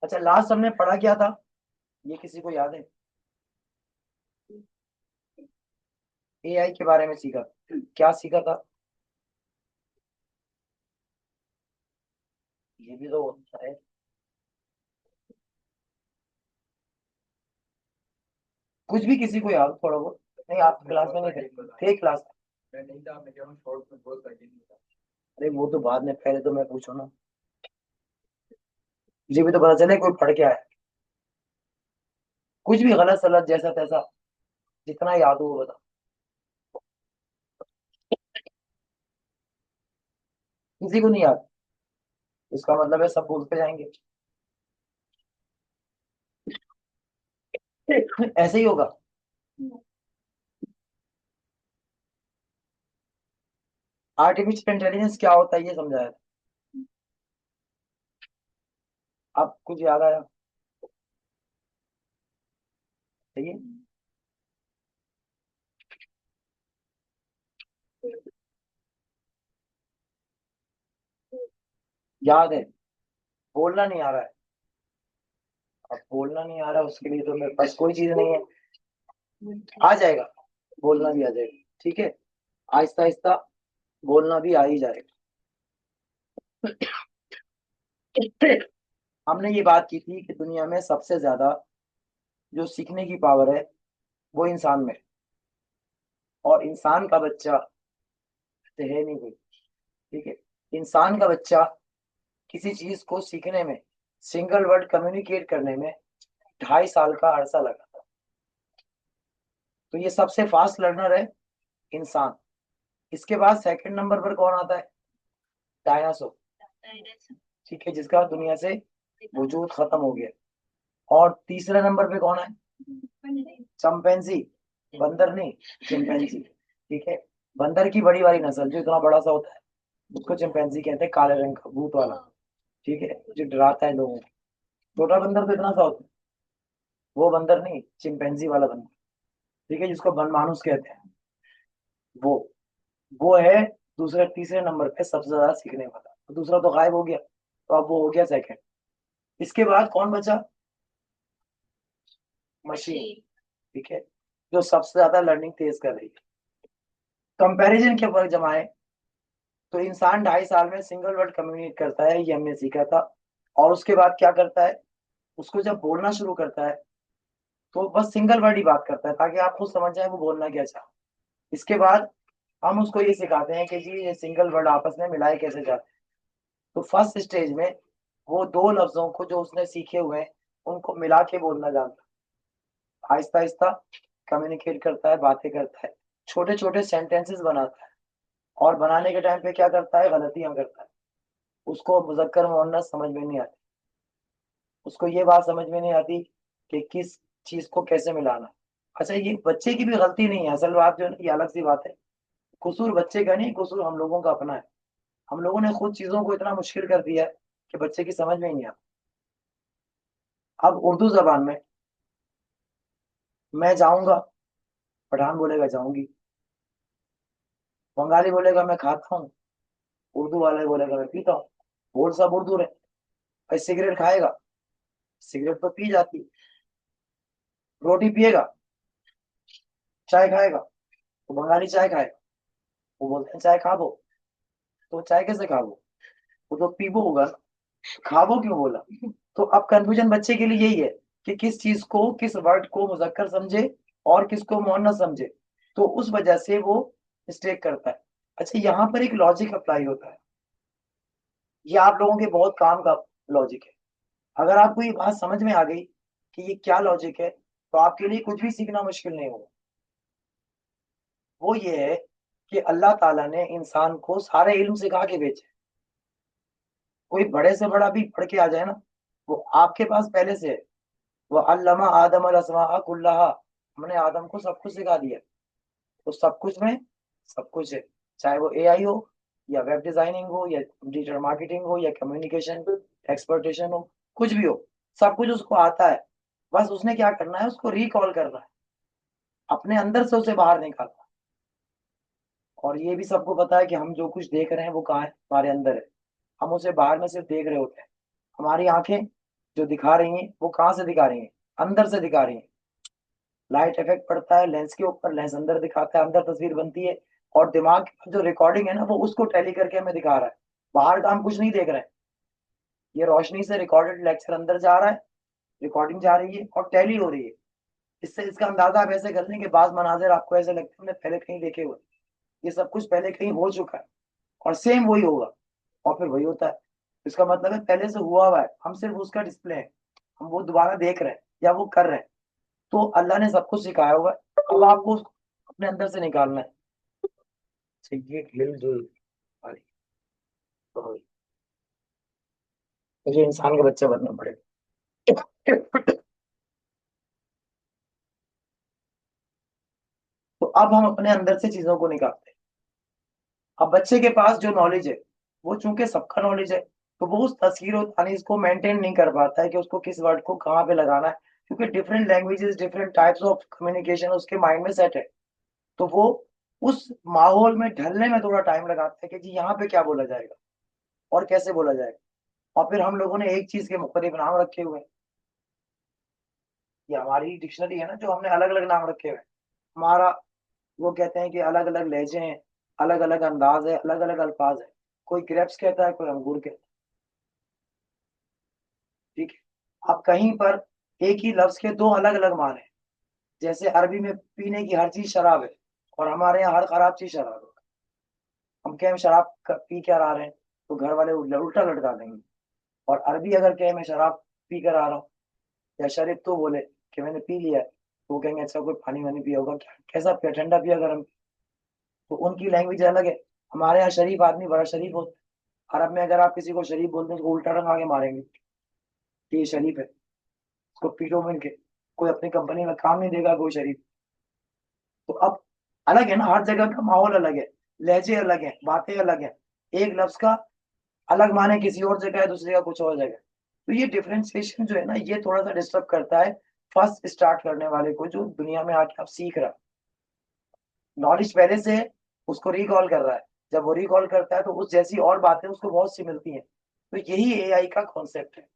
अच्छा, लास्ट हमने पढ़ा क्या था? ये किसी को याद है? एआई के बारे में सीखा। क्या सीखा था? ये भी तो होता है। कुछ भी किसी को याद हो थोड़ा बहुत? नहीं, आप क्लास में नहीं थे क्लास में? अरे वो तो बाद में, पहले तो मैं पूछो ना। मुझे भी तो पता चले कोई पढ़ के आया। कुछ भी गलत सलत जैसा तैसा, जितना याद हो वो बता। किसी को नहीं याद? इसका मतलब है सब भूलते जाएंगे। ऐसे ही होगा। आर्टिफिशियल इंटेलिजेंस क्या होता है ये समझाया था। अब कुछ याद आया? सही है। याद है। बोलना नहीं आ रहा है। अब बोलना नहीं आ रहा, उसके लिए तो मेरे पास कोई चीज नहीं है। आ जाएगा। बोलना भी आ जाएगा, ठीक है। आहिस्ता आहिस्ता बोलना भी आ ही जाएगा। हमने ये बात की थी कि दुनिया में सबसे ज्यादा जो सीखने की पावर है वो इंसान में है। और इंसान का बच्चा तो है नहीं कोई, ठीक है। इंसान का बच्चा किसी चीज को सीखने में, सिंगल वर्ड कम्युनिकेट करने में 2.5 साल का अरसा लगा था। तो ये सबसे फास्ट लर्नर है इंसान। इसके बाद सेकंड नंबर पर कौन आता है? डायनासोर। ठीक है, जिसका दुनिया से वजूद खत्म हो गया। और तीसरे नंबर पे कौन है? चंपैंजी। बंदर नहीं, चिंपैंजी। ठीक है। बंदर की बड़ी वाली नस्ल जो इतना बड़ा सा होता है उसको चिंपैंजी कहते हैं, काले रंग का भूत वाला। ठीक है, जो डराता है लोगों को। छोटा बंदर तो इतना सा होता है। वो बंदर नहीं, चिंपैंजी वाला बंदर। ठीक है, जिसको बनमानुस कहते हैं। वो वो है दूसरे तीसरे नंबर पे सबसे ज्यादा सीखने वाला। तो दूसरा तो गायब हो गया, तो अब वो हो गया सेकंड। इसके बाद कौन बचा? मशीन। ठीक है, जो सबसे ज्यादा लर्निंग तेज कर रही है। कंपैरिजन के ऊपर जमाए तो इंसान 2.5 साल में सिंगल वर्ड कम्युनिकेट करता है, ये हमने सीखा था। और उसके बाद क्या करता है? उसको जब बोलना शुरू करता है तो बस सिंगल वर्ड ही बात करता है, ताकि आप खुद समझ जाए वो बोलना क्या चाह। इसके बाद हम उसको ये सिखाते हैं कि जी ये सिंगल वर्ड आपस में मिलाए कैसे जाते हैं। तो फर्स्ट स्टेज में वो दो लफ्जों को जो उसने सीखे हुए हैं उनको मिला के बोलना जानता है। आहिस्ता आहिस्ता कम्युनिकेट करता है, बातें करता है, छोटे छोटे सेंटेंसेस बनाता है। और बनाने के टाइम पे क्या करता है? गलतियां करता है। उसको मुजक्कर मुअन्नस समझ में नहीं आती। उसको ये बात समझ में नहीं आती कि किस चीज को कैसे मिलाना है। अच्छा, ये बच्चे की भी गलती नहीं है, असल बात जो है ना, ये अलग सी बात है। कसूर बच्चे का नहीं, कसूर हम लोगों का अपना है। हम लोगों ने खुद चीजों को इतना मुश्किल कर दिया है कि बच्चे की समझ में ही नहीं आता। अब उर्दू जबान में मैं जाऊंगा, पठान बोलेगा जाऊंगी। बंगाली बोलेगा मैं खाता हूँ। उर्दू वाले बोलेगा मैं पीता हूँ। बोल सब उर्दू रहे। भाई सिगरेट खाएगा, सिगरेट तो पी जाती है। रोटी पिएगा, चाय खाएगा, तो बंगाली चाय खाएगा। वो बोलते हैं चाय खाबो। तो चाय कैसे खाबो? वो तो पीबो होगा ना। खाबो क्यों बोला? तो अब कंफ्यूजन बच्चे के लिए यही है कि किस चीज को, किस वर्ड को मुजक्कर समझे और किसको मुअन्नस समझे। तो उस वजह से वो मिस्टेक करता है। अच्छा, यहाँ पर एक लॉजिक अप्लाई होता है। ये आप लोगों के बहुत काम का लॉजिक है। अगर आपको ये बात समझ में आ गई कि ये क्या लॉजिक है, तो आपके लिए कुछ भी सीखना मुश्किल नहीं होगा। वो ये है कि अल्लाह ताला ने इंसान को सारे इल्म सिखा के भेजे। कोई बड़े से बड़ा भी पढ़ के आ जाए ना, वो आपके पास पहले से है। वो अल्लमा आदम अल अस्मा कुल्लाहा। हमने आदम को सब कुछ सिखा दिया। तो सब कुछ में सब कुछ है। चाहे वो एआई हो, या वेब डिजाइनिंग हो, या डिजिटल मार्केटिंग हो, या कम्युनिकेशन एक्सपर्टेशन हो, कुछ भी हो, सब कुछ उसको आता है। बस उसने क्या करना है? उसको रिकॉल करना है। अपने अंदर से उसे बाहर निकालना। और ये भी सबको पता है कि हम जो कुछ देख रहे हैं वो कहाँ है, हमारे अंदर है। हम उसे बाहर में सिर्फ देख रहे होते हैं। हमारी आंखें जो दिखा रही हैं वो कहाँ से दिखा रही हैं, अंदर से दिखा रही हैं। लाइट इफेक्ट पड़ता है लेंस के ऊपर, लेंस अंदर दिखाता है, अंदर तस्वीर बनती है। और दिमाग की जो रिकॉर्डिंग है ना वो उसको टैली करके हमें दिखा रहा है। बाहर का हम कुछ नहीं देख रहे हैं। ये रोशनी से रिकॉर्डेड लेक्चर अंदर जा रहा है, रिकॉर्डिंग जा रही है और टैली हो रही है। इससे इसका अंदाजा आप ऐसे कर लें कि बाज मनाजिर आपको ऐसे लगते हैं हमने पहले कहीं देखे हुए। ये सब कुछ पहले कहीं हो चुका है और सेम वही होगा और फिर वही होता है। इसका मतलब है पहले से हुआ हुआ है, हम सिर्फ उसका डिस्प्ले है, हम वो दोबारा देख रहे हैं या वो कर रहे हैं। तो अल्लाह ने सब कुछ सिखाया हुआ है, अब आपको उसको अपने अंदर से निकालना है। चाहिए हिलजुल वाली। तो मुझे इंसान का बच्चा बनना पड़ेगा। तो अब हम अपने अंदर से चीजों को निकालते हैं। अब बच्चे के पास जो नॉलेज है वो चूंकि सबका नॉलेज है, तो वो उस तस्वीर और तानीज को मेंटेन नहीं कर पाता है कि उसको किस वर्ड को कहाँ पे लगाना है। क्योंकि different languages, different types of communication उसके माइंड में सेट है। तो वो उस माहौल में ढलने में थोड़ा टाइम लगाता है कि जी यहाँ पे क्या बोला जाएगा और कैसे बोला जाएगा। और फिर हम लोगों ने एक चीज के मुख्तलिफ नाम रखे हुए हैं। ये हमारी डिक्शनरी है ना, जो हमने अलग अलग नाम रखे हुए हैं। हमारा वो कहते हैं कि अलग अलग लहजे हैं, अलग अलग अंदाज है, अलग अलग अल्फाज है। कोई ग्रेप्स कहता है, कोई अंगूर कहता है। ठीक है। अब कहीं पर एक ही लफ्ज के दो अलग अलग माने हैं। जैसे अरबी में पीने की हर चीज शराब है और हमारे यहाँ हर खराब चीज शराब है। हम कहें शराब पी कर आ रहे हैं तो घर वाले उल्टा लटका देंगे। और अरबी अगर कहे मैं शराब पी कर आ रहा हूँ या शरीफ तो बोले कि मैंने पी लिया है, तो वो कहेंगे अच्छा कोई पानी वानी पिया होगा क्या, कैसा पिया, ठंडा पिया गर्म। तो उनकी लैंग्वेज अलग है। हमारे यहाँ शरीफ आदमी बड़ा शरीफ होता है। अरब में अगर आप किसी को शरीफ बोलते हैं तो उल्टा रंग आगे मारेंगे कि ये शरीफ है, उसको पीटो मिल के। कोई अपनी कंपनी में काम नहीं देगा कोई शरीफ। तो अब अलग है ना, हर जगह का माहौल अलग है, लहजे अलग है, बातें अलग है। एक लफ्ज का अलग माने किसी और जगह है, दूसरी जगह कुछ और जगह है। तो ये डिफरेंशिएशन जो है ना, ये थोड़ा सा डिस्टर्ब करता है फर्स्ट स्टार्ट करने वाले को, जो दुनिया में आके आप सीख रहा है। नॉलेज पहले से है, उसको रिकॉल कर रहा है। जब वो रिकॉल करता है तो उस जैसी और बातें उसको बहुत सी मिलती हैं। तो यही एआई का कॉन्सेप्ट है।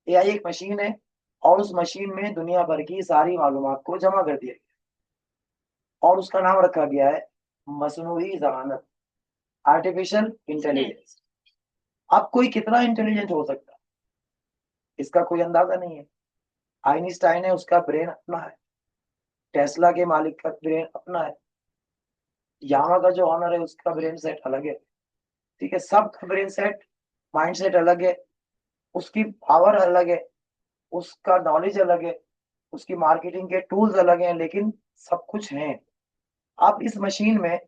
एआई एक मशीन है और उस मशीन में दुनिया भर की सारी मालूमात को जमा कर दिया गया और उसका नाम रखा गया है मसनूई जहानत, आर्टिफिशियल इंटेलिजेंस। अब कोई कितना इंटेलिजेंट हो सकता है इसका कोई अंदाजा नहीं है। आइंस्टाइन है, उसका ब्रेन अपना है। टेस्ला के मालिक का ब्रेन अपना है। यामा का जो ऑनर है उसका ब्रेन सेट अलग है। ठीक है, सबका ब्रेन सेट, माइंड सेट अलग है। उसकी पावर अलग है, उसका नॉलेज अलग है, उसकी मार्केटिंग के टूल्स अलग हैं, लेकिन सब कुछ है। अब इस मशीन में,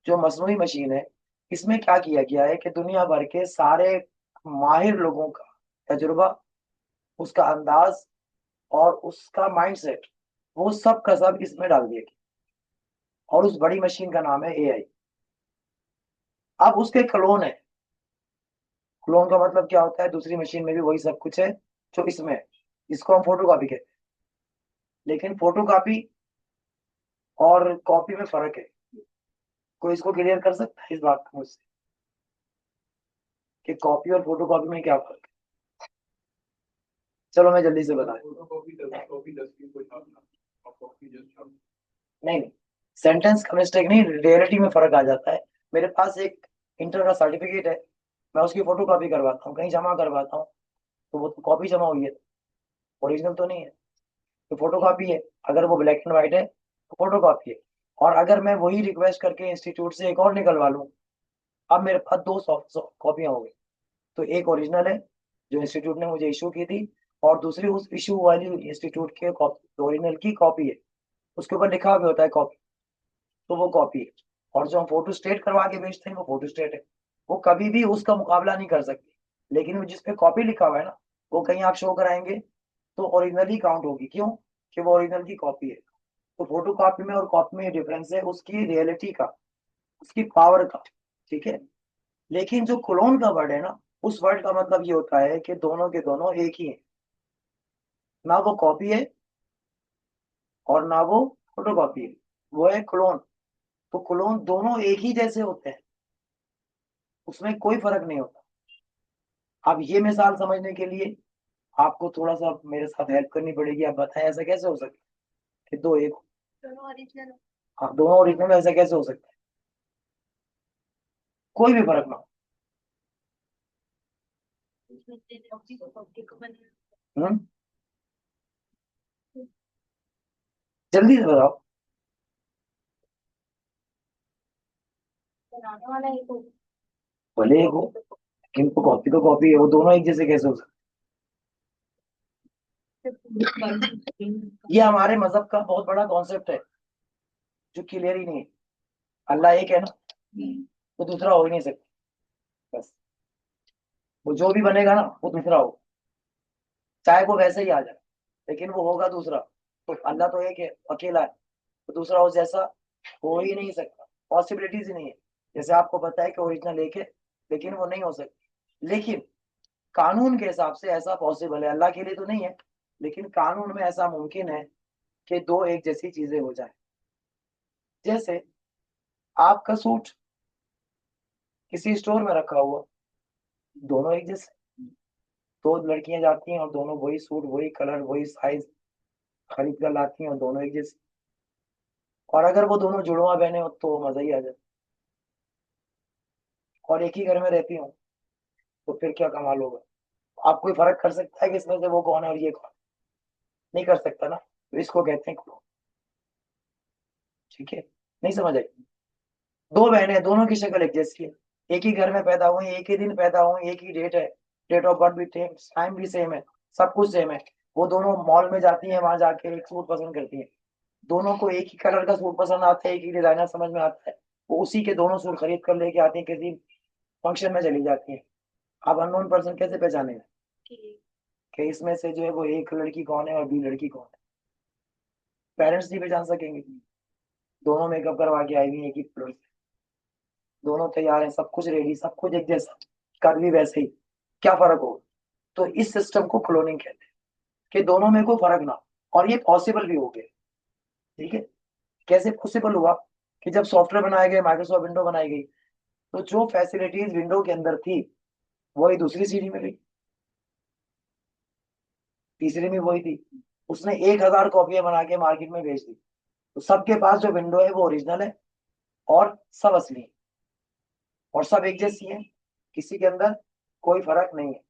जो मसनूई मशीन है, इसमें क्या किया गया है कि दुनिया भर के सारे माहिर लोगों का तजुर्बा, उसका अंदाज और उसका माइंडसेट, वो सब का सब इसमें डाल दिया गया। और उस बड़ी मशीन का नाम है एआई। अब उसके क्लोन है। क्लोन का मतलब क्या होता है, दूसरी मशीन में भी वही सब कुछ है जो इसमें है। इसको हम फोटो कॉपी कहते हैं। लेकिन फोटो कॉपी और कॉपी में फर्क है। कोई इसको क्लियर कर सकता है इस बात को मुझसे कि कॉपी और फोटो कॉपी में क्या फर्क है? चलो मैं जल्दी से बता। नहीं नहीं, सेंटेंस का मिस्टेक नहीं, रियलिटी में फर्क आ जाता है। मेरे पास एक इंटर का सर्टिफिकेट है, मैं उसकी फोटो कॉपी करवाता हूँ, कहीं जमा करवाता हूँ, तो वो तो कॉपी जमा हुई है, ओरिजिनल तो नहीं है। तो फोटो कॉपी है। अगर वो ब्लैक एंड व्हाइट है तो फोटो कॉपी है। और अगर मैं वही रिक्वेस्ट करके इंस्टीट्यूट से एक और निकलवा लूँ, अब मेरे पास दो सॉफ्ट कॉपियां हो गई। तो एक ओरिजिनल है जो इंस्टीट्यूट ने मुझे इशू की थी, और दूसरी उस इशू वाली इंस्टीट्यूट के ओरिजिनल की कॉपी है। उसके ऊपर लिखा भी होता है कॉपी, तो वो कॉपी है। और जो हम फोटो स्टेट करवा के भेजते हैं वो फोटो स्टेट है। वो कभी भी उसका मुकाबला नहीं कर सकती। लेकिन वो जिसपे कॉपी लिखा हुआ है ना, वो कहीं आप शो कराएंगे तो ओरिजिनल ही काउंट होगी। क्यों? कि वो ओरिजिनल की कॉपी है। तो फोटो कॉपी में और कॉपी में डिफरेंस है उसकी रियलिटी का, उसकी पावर का। ठीक है। लेकिन जो क्लोन का वर्ड है ना, उस वर्ड का मतलब ये होता है कि दोनों के दोनों एक ही है। ना वो कॉपी है और ना वो फोटोकॉपी है, वो है क्लोन। तो क्लोन दोनों एक ही जैसे होते हैं, उसमें कोई फर्क नहीं होता। अब ये मिसाल समझने के लिए आपको थोड़ा सा मेरे साथ हेल्प करनी पड़ेगी। आप बताएं ऐसा कैसे हो सकता है कि दो एक हो? दोनों ओरिजिनल। हाँ, दोनों ओरिजिनल, ऐसा कैसे हो सकता है? कोई भी फर्क ना हो। कॉपी को बनाना। हम्म, जल्दी से बताओ। बनाने वाला एक हो। भले एक हो, लेकिन कॉपी तो कॉपी है, वो दोनों एक जैसे कैसे हो सकते हैं? ये हमारे मजहब का बहुत बड़ा कॉन्सेप्ट है जो क्लियर ही नहीं है। अल्लाह एक है ना, तो दूसरा हो ही नहीं सकता। बस, वो जो भी बनेगा ना वो दूसरा हो, चाहे वो वैसे ही आ जाए, लेकिन वो होगा दूसरा। तो अल्लाह तो एक है, अकेला है, तो दूसरा उस जैसा हो ही नहीं सकता, पॉसिबिलिटीज ही नहीं है। जैसे आपको पता है कि ओरिजिनल एक है, लेकिन वो नहीं हो सकती। लेकिन कानून के हिसाब से ऐसा पॉसिबल है, अल्लाह के लिए तो नहीं है, लेकिन कानून में ऐसा मुमकिन है कि दो एक जैसी चीजें हो जाए। जैसे आपका सूट किसी स्टोर में रखा हुआ, दोनों एक जैसे, दो लड़कियां जाती हैं और दोनों वही सूट, वही कलर, वही साइज खरीद कर लाती हैं और दोनों एक जैसे। और अगर वो दोनों जुड़वा बहने हो तो मजा ही आ जाए। और एक ही घर में रहती हूँ तो फिर क्या कमाल होगा। आप कोई फर्क कर सकता है कि इसमें से वो कौन है और ये कौन? नहीं कर सकता ना, तो इसको कहते हैं क्लोन। ठीक है, नहीं समझ आई? दो बहनें हैं, दोनों की शक्ल एक जैसी है, एक ही घर में पैदा हुई, एक ही दिन पैदा हुई, एक ही डेट है, डेट ऑफ बर्थ भी सेम, टाइम भी सेम है, सब कुछ सेम है। वो दोनों मॉल में जाती हैं, वहां जाके एक सूट पसंद करती हैं, दोनों को एक ही कलर का सूट पसंद आता है, एक ही डिजाइनर समझ में आता है, वो उसी के दोनों सूट खरीद कर लेके आती हैं, किसी फंक्शन में चली जाती हैं। अब अननोन पर्सन कैसे पहचानेगा कि इसमें से जो है वो एक लड़की कौन है और बी लड़की कौन है? पेरेंट्स नहीं पहचान सकेंगे। दोनों मेकअप करवा के आई हुई है एक ही फ्लोर से, दोनों तैयार हैं, सब कुछ रेडी, सब कुछ एक जैसा, कर भी वैसे ही, क्या फर्क होगा? तो इस सिस्टम को क्लोनिंग कहते हैं, कि दोनों में कोई फर्क ना हो। और ये पॉसिबल भी हो गया। ठीक है, कैसे पॉसिबल हुआ? कि जब सॉफ्टवेयर बनाए गए, माइक्रोसॉफ्ट विंडो बनाई गई, तो जो फैसिलिटीज विंडो के अंदर थी वही दूसरी सीडी में भी, तीसरी में वही थी। उसने 1,000 कॉपियां बना के मार्केट में बेच दी, तो सबके पास जो विंडो है वो ओरिजिनल है और सब असली है, और सब एक जैसी है, किसी के अंदर कोई फर्क नहीं है।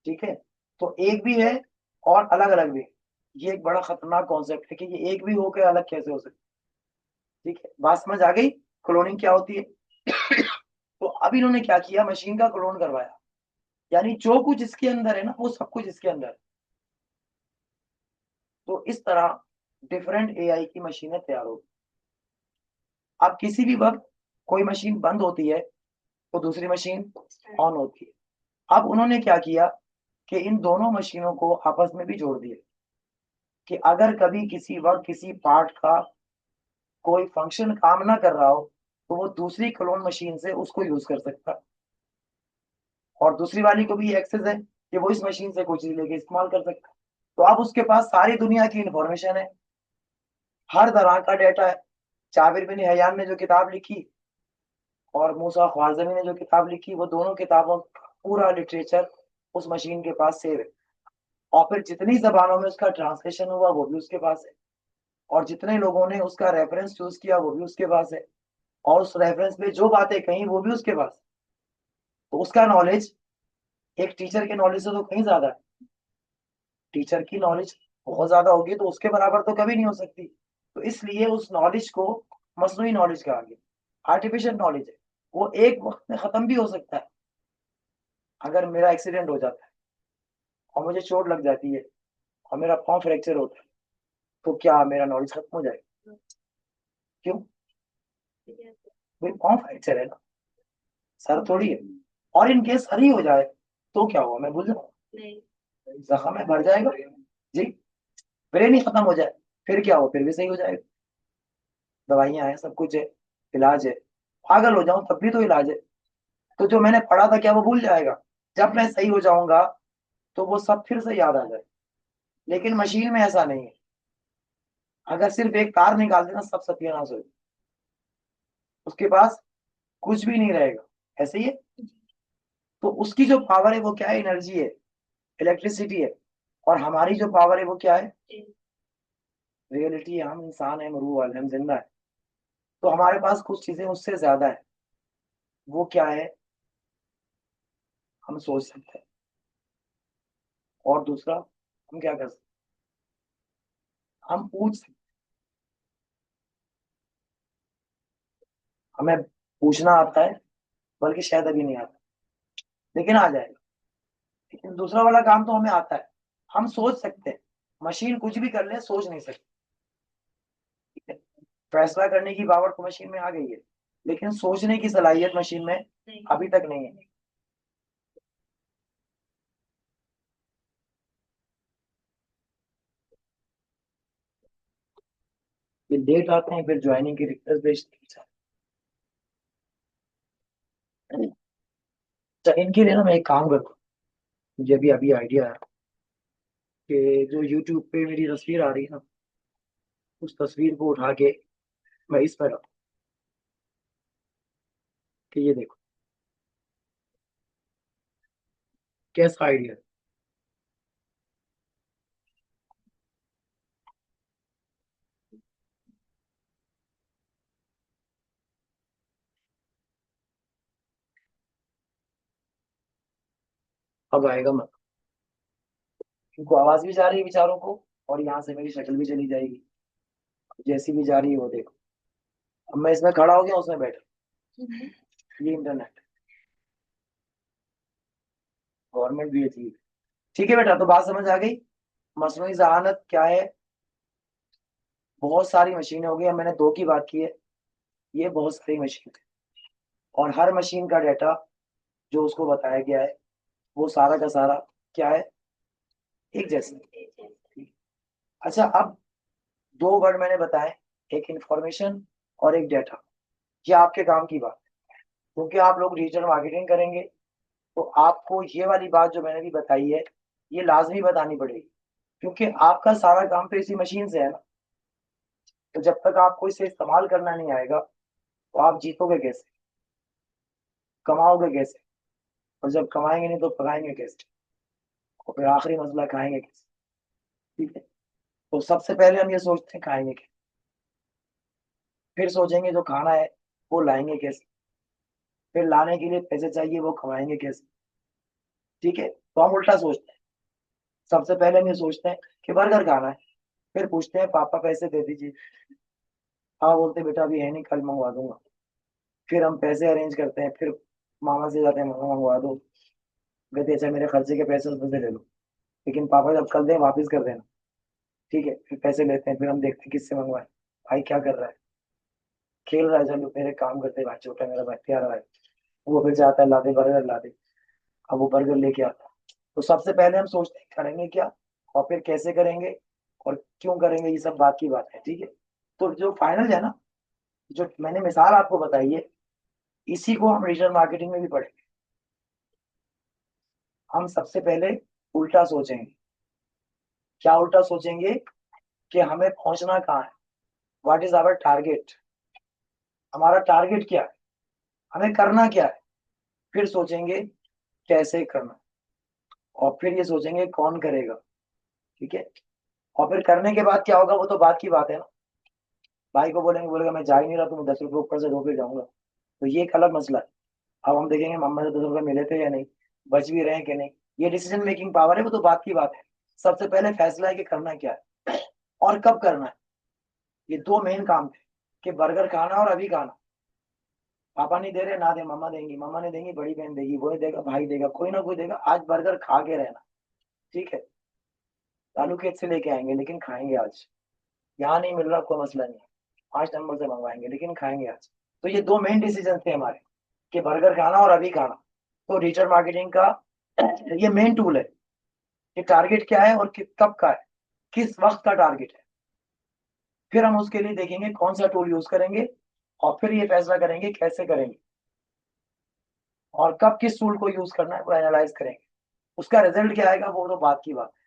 ठीक है, तो एक भी है और अलग अलग भी है। ये एक बड़ा खतरनाक कॉन्सेप्ट है कि ये एक भी होकर अलग कैसे हो सकता है। ठीक है, बात समझ आ गई क्लोनिंग क्या होती है? तो अब इन्होंने क्या किया, मशीन का क्लोन करवाया, यानी जो कुछ इसके अंदर है ना वो सब कुछ इसके अंदर है। तो इस तरह डिफरेंट एआई की मशीनें तैयार हो। अब किसी भी वक्त कोई मशीन बंद होती है तो दूसरी मशीन ऑन होती है। अब उन्होंने क्या किया कि इन दोनों मशीनों को आपस में भी जोड़ दिया, कि अगर कभी किसी वक्त किसी पार्ट का कोई फंक्शन काम ना कर रहा हो तो वो दूसरी क्लोन मशीन से उसको यूज कर सकता है। और दूसरी वाली को भी एक्सेस है कि वो इस मशीन से कोई चीज लेके इस्तेमाल कर सकता है। तो अब उसके पास सारी दुनिया की इंफॉर्मेशन है, हर तरह का डेटा है। जाबिर बिन हयान ने जो किताब लिखी और मूसा ख्वारज़मी ने जो किताब लिखी, वो दोनों किताबों का पूरा लिटरेचर उस मशीन के पास सेव है। और फिर जितनी जबानों में उसका ट्रांसलेशन हुआ वो भी उसके पास है, और जितने लोगों ने उसका रेफरेंस चूज किया वो भी उसके पास है, और उस रेफरेंस में जो बातें कही वो भी उसके पास। तो उसका नॉलेज एक टीचर के नॉलेज से तो कहीं ज्यादा है। टीचर की नॉलेज बहुत ज्यादा होगी तो उसके बराबर तो कभी नहीं हो सकती। तो इसलिए उस नॉलेज को मसनूई नॉलेज कहा गया, आर्टिफिशियल नॉलेज है। वो एक वक्त में खत्म भी हो सकता है। अगर मेरा एक्सीडेंट हो जाता है और मुझे चोट लग जाती है और मेरा पाँव फ्रैक्चर होता है, तो क्या मेरा नॉलेज खत्म हो जाएगा? क्यों? भाई पाँव फ्रैक्चर है ना, सर थोड़ी है। और इन केस सर ही हो जाए तो क्या हुआ, मैं भूल जाऊँ? जख्म है, भर जाएगा जी। ब्रेन ही खत्म हो जाए फिर क्या हो, फिर भी सही हो जाएगा। दवाइयां हैं, सब कुछ है, इलाज है। पागल हो जाऊं तब भी तो इलाज है। तो जो मैंने पढ़ा था क्या वो भूल जाएगा? जब मैं सही हो जाऊंगा तो वो सब फिर से याद आ जाए। लेकिन मशीन में ऐसा नहीं है। अगर सिर्फ एक तार निकाल देना सब सत्यानाश हो जाए, उसके पास कुछ भी नहीं रहेगा। ऐसे ही है। तो उसकी जो पावर है वो क्या है? एनर्जी है, इलेक्ट्रिसिटी है। और हमारी जो पावर है वो क्या है? रियलिटी है। हम इंसान है, मरूह वाले, हम जिंदा है। तो हमारे पास कुछ चीजें उससे ज्यादा है। वो क्या है? हम सोच सकते हैं। और दूसरा, हम क्या कर सकते हैं? हम पूछ सकते हैं। हमें पूछना आता है, बल्कि शायद अभी नहीं आता, लेकिन आ जाएगा। लेकिन दूसरा वाला काम तो हमें आता है। हम सोच सकते हैं। मशीन कुछ भी कर ले, सोच नहीं सकती। ठीक है? फैसला करने की पावर तो मशीन में आ गई है, लेकिन सोचने की सलाहियत मशीन में अभी तक नहीं है। ये डेट आते हैं, फिर ज्वाइनिंग की रिक्वेस्ट भेजते हैं। तो इनके लिए ना मैं एक काम करता हूँ। मुझे अभी अभी आइडिया आया कि जो यूट्यूब पे मेरी तस्वीर आ रही है ना, उस तस्वीर को उठा के मैं इस पर रखूं कि ये देखो कैसा आइडिया है। अब आएगा मत, इनको आवाज भी जा रही है बेचारों को, और यहाँ से मेरी शक्ल भी चली जाएगी। जैसी भी जा रही है वो देखो। अब मैं इसमें खड़ा हो गया, उसमें बैठा। ये इंटरनेट, गवर्नमेंट भी है चीज। ठीक है बेटा, तो बात समझ आ गई। मसनूई जहानत क्या है? बहुत सारी मशीनें हो गई। अब मैंने दो की बात की है, ये बहुत सारी मशीन है। और हर मशीन का डाटा जो उसको बताया गया है, वो सारा का सारा क्या है? एक जैसा। अच्छा, अब दो वर्ड मैंने बताए, एक इंफॉर्मेशन और एक डाटा। ये आपके काम की बात है, क्योंकि आप लोग डिजिटल मार्केटिंग करेंगे। तो आपको ये वाली बात जो मैंने भी बताई है, ये लाजमी बतानी पड़ेगी, क्योंकि आपका सारा काम तो इसी मशीन से है ना। तो जब तक आपको इसे इस्तेमाल करना नहीं आएगा, तो आप जीतोगे कैसे? कमाओगे कैसे? और जब कमाएंगे नहीं तो पकाएंगे कैसे? और फिर आखिरी मसला, खाएंगे कैसे? ठीक है? तो सबसे पहले हम ये सोचते हैं खाएंगे क्या, फिर सोचेंगे जो खाना है वो लाएंगे कैसे, फिर लाने के लिए पैसे चाहिए, वो कमाएंगे कैसे। ठीक है? तो हम उल्टा सोचते हैं। सबसे पहले हम ये सोचते हैं कि बर्गर खाना है, फिर पूछते हैं पापा पैसे दे दीजिए। हाँ बोलते, बेटा अभी है नहीं, कल मंगवा दूंगा। फिर हम पैसे अरेंज करते हैं, फिर मामा से जाते हैं, मामा मंगवा दो। कहते अच्छा मेरे खर्चे के पैसे उसमें से ले लो, लेकिन पापा जब कल दें वापस कर देना। ठीक है? फिर पैसे लेते हैं, फिर हम देखते हैं किससे मंगवाए। भाई क्या कर रहा है? खेल रहा है। चलो मेरे काम करते भाई, छोटा मेरा भाई प्यारा भाई। वो फिर जाता है, लादे बर्गर लादे। अब वो बर्गर लेके आता है। तो सबसे पहले हम सोचते हैं करेंगे क्या, और फिर कैसे करेंगे, और क्यों करेंगे, ये सब बात की बात है। ठीक है? तो जो फाइनल है ना, जो मैंने मिसाल आपको बताई है, इसी को हम डिजिटल मार्केटिंग में भी पढ़ेंगे। हम सबसे पहले उल्टा सोचेंगे। क्या उल्टा सोचेंगे? कि हमें पहुंचना कहाँ है, व्हाट इज आवर टारगेट, हमारा टारगेट क्या है, हमें करना क्या है। फिर सोचेंगे कैसे करना, और फिर ये सोचेंगे कौन करेगा। ठीक है? और फिर करने के बाद क्या होगा, वो तो बात की बात है ना। भाई को बोलेंगे, बोलेगा मैं जा ही नहीं रहा, तो मैं 10 रुपये ऊपर से दो फिर जाऊंगा। तो ये एक अलग मसला है। अब हम देखेंगे मम्मा से 10 रुपये मिले थे या नहीं, बच भी रहे हैं कि नहीं। ये डिसीजन मेकिंग पावर है, वो तो बात की बात है। सबसे पहले फैसला है कि करना क्या है और कब करना है। ये दो मेन काम थे, कि बर्गर खाना और अभी खाना। पापा नहीं दे रहे, ना दे, मम्मा देंगी, मम्मा नहीं देंगी, बड़ी बहन देगी, वो नहीं देगा, भाई देगा, कोई ना कोई देगा। आज बर्गर खा के रहना। ठीक है? आलू खेत से लेके आएंगे, लेकिन खाएंगे आज। यहाँ नहीं मिल रहा, कोई मसला नहीं है, 5 नंबर से मंगवाएंगे, लेकिन खाएंगे आज। तो ये दो मेन डिसीजन थे हमारे, कि बर्गर खाना और अभी खाना। तो डिजिटल मार्केटिंग का ये मेन टूल है कि टारगेट क्या है और कब का है, किस वक्त का टारगेट है। फिर हम उसके लिए देखेंगे कौन सा टूल यूज करेंगे, और फिर ये फैसला करेंगे कैसे करेंगे, और कब किस टूल को यूज करना है वो एनालाइज करेंगे। उसका रिजल्ट क्या आएगा वो तो बात की बात है,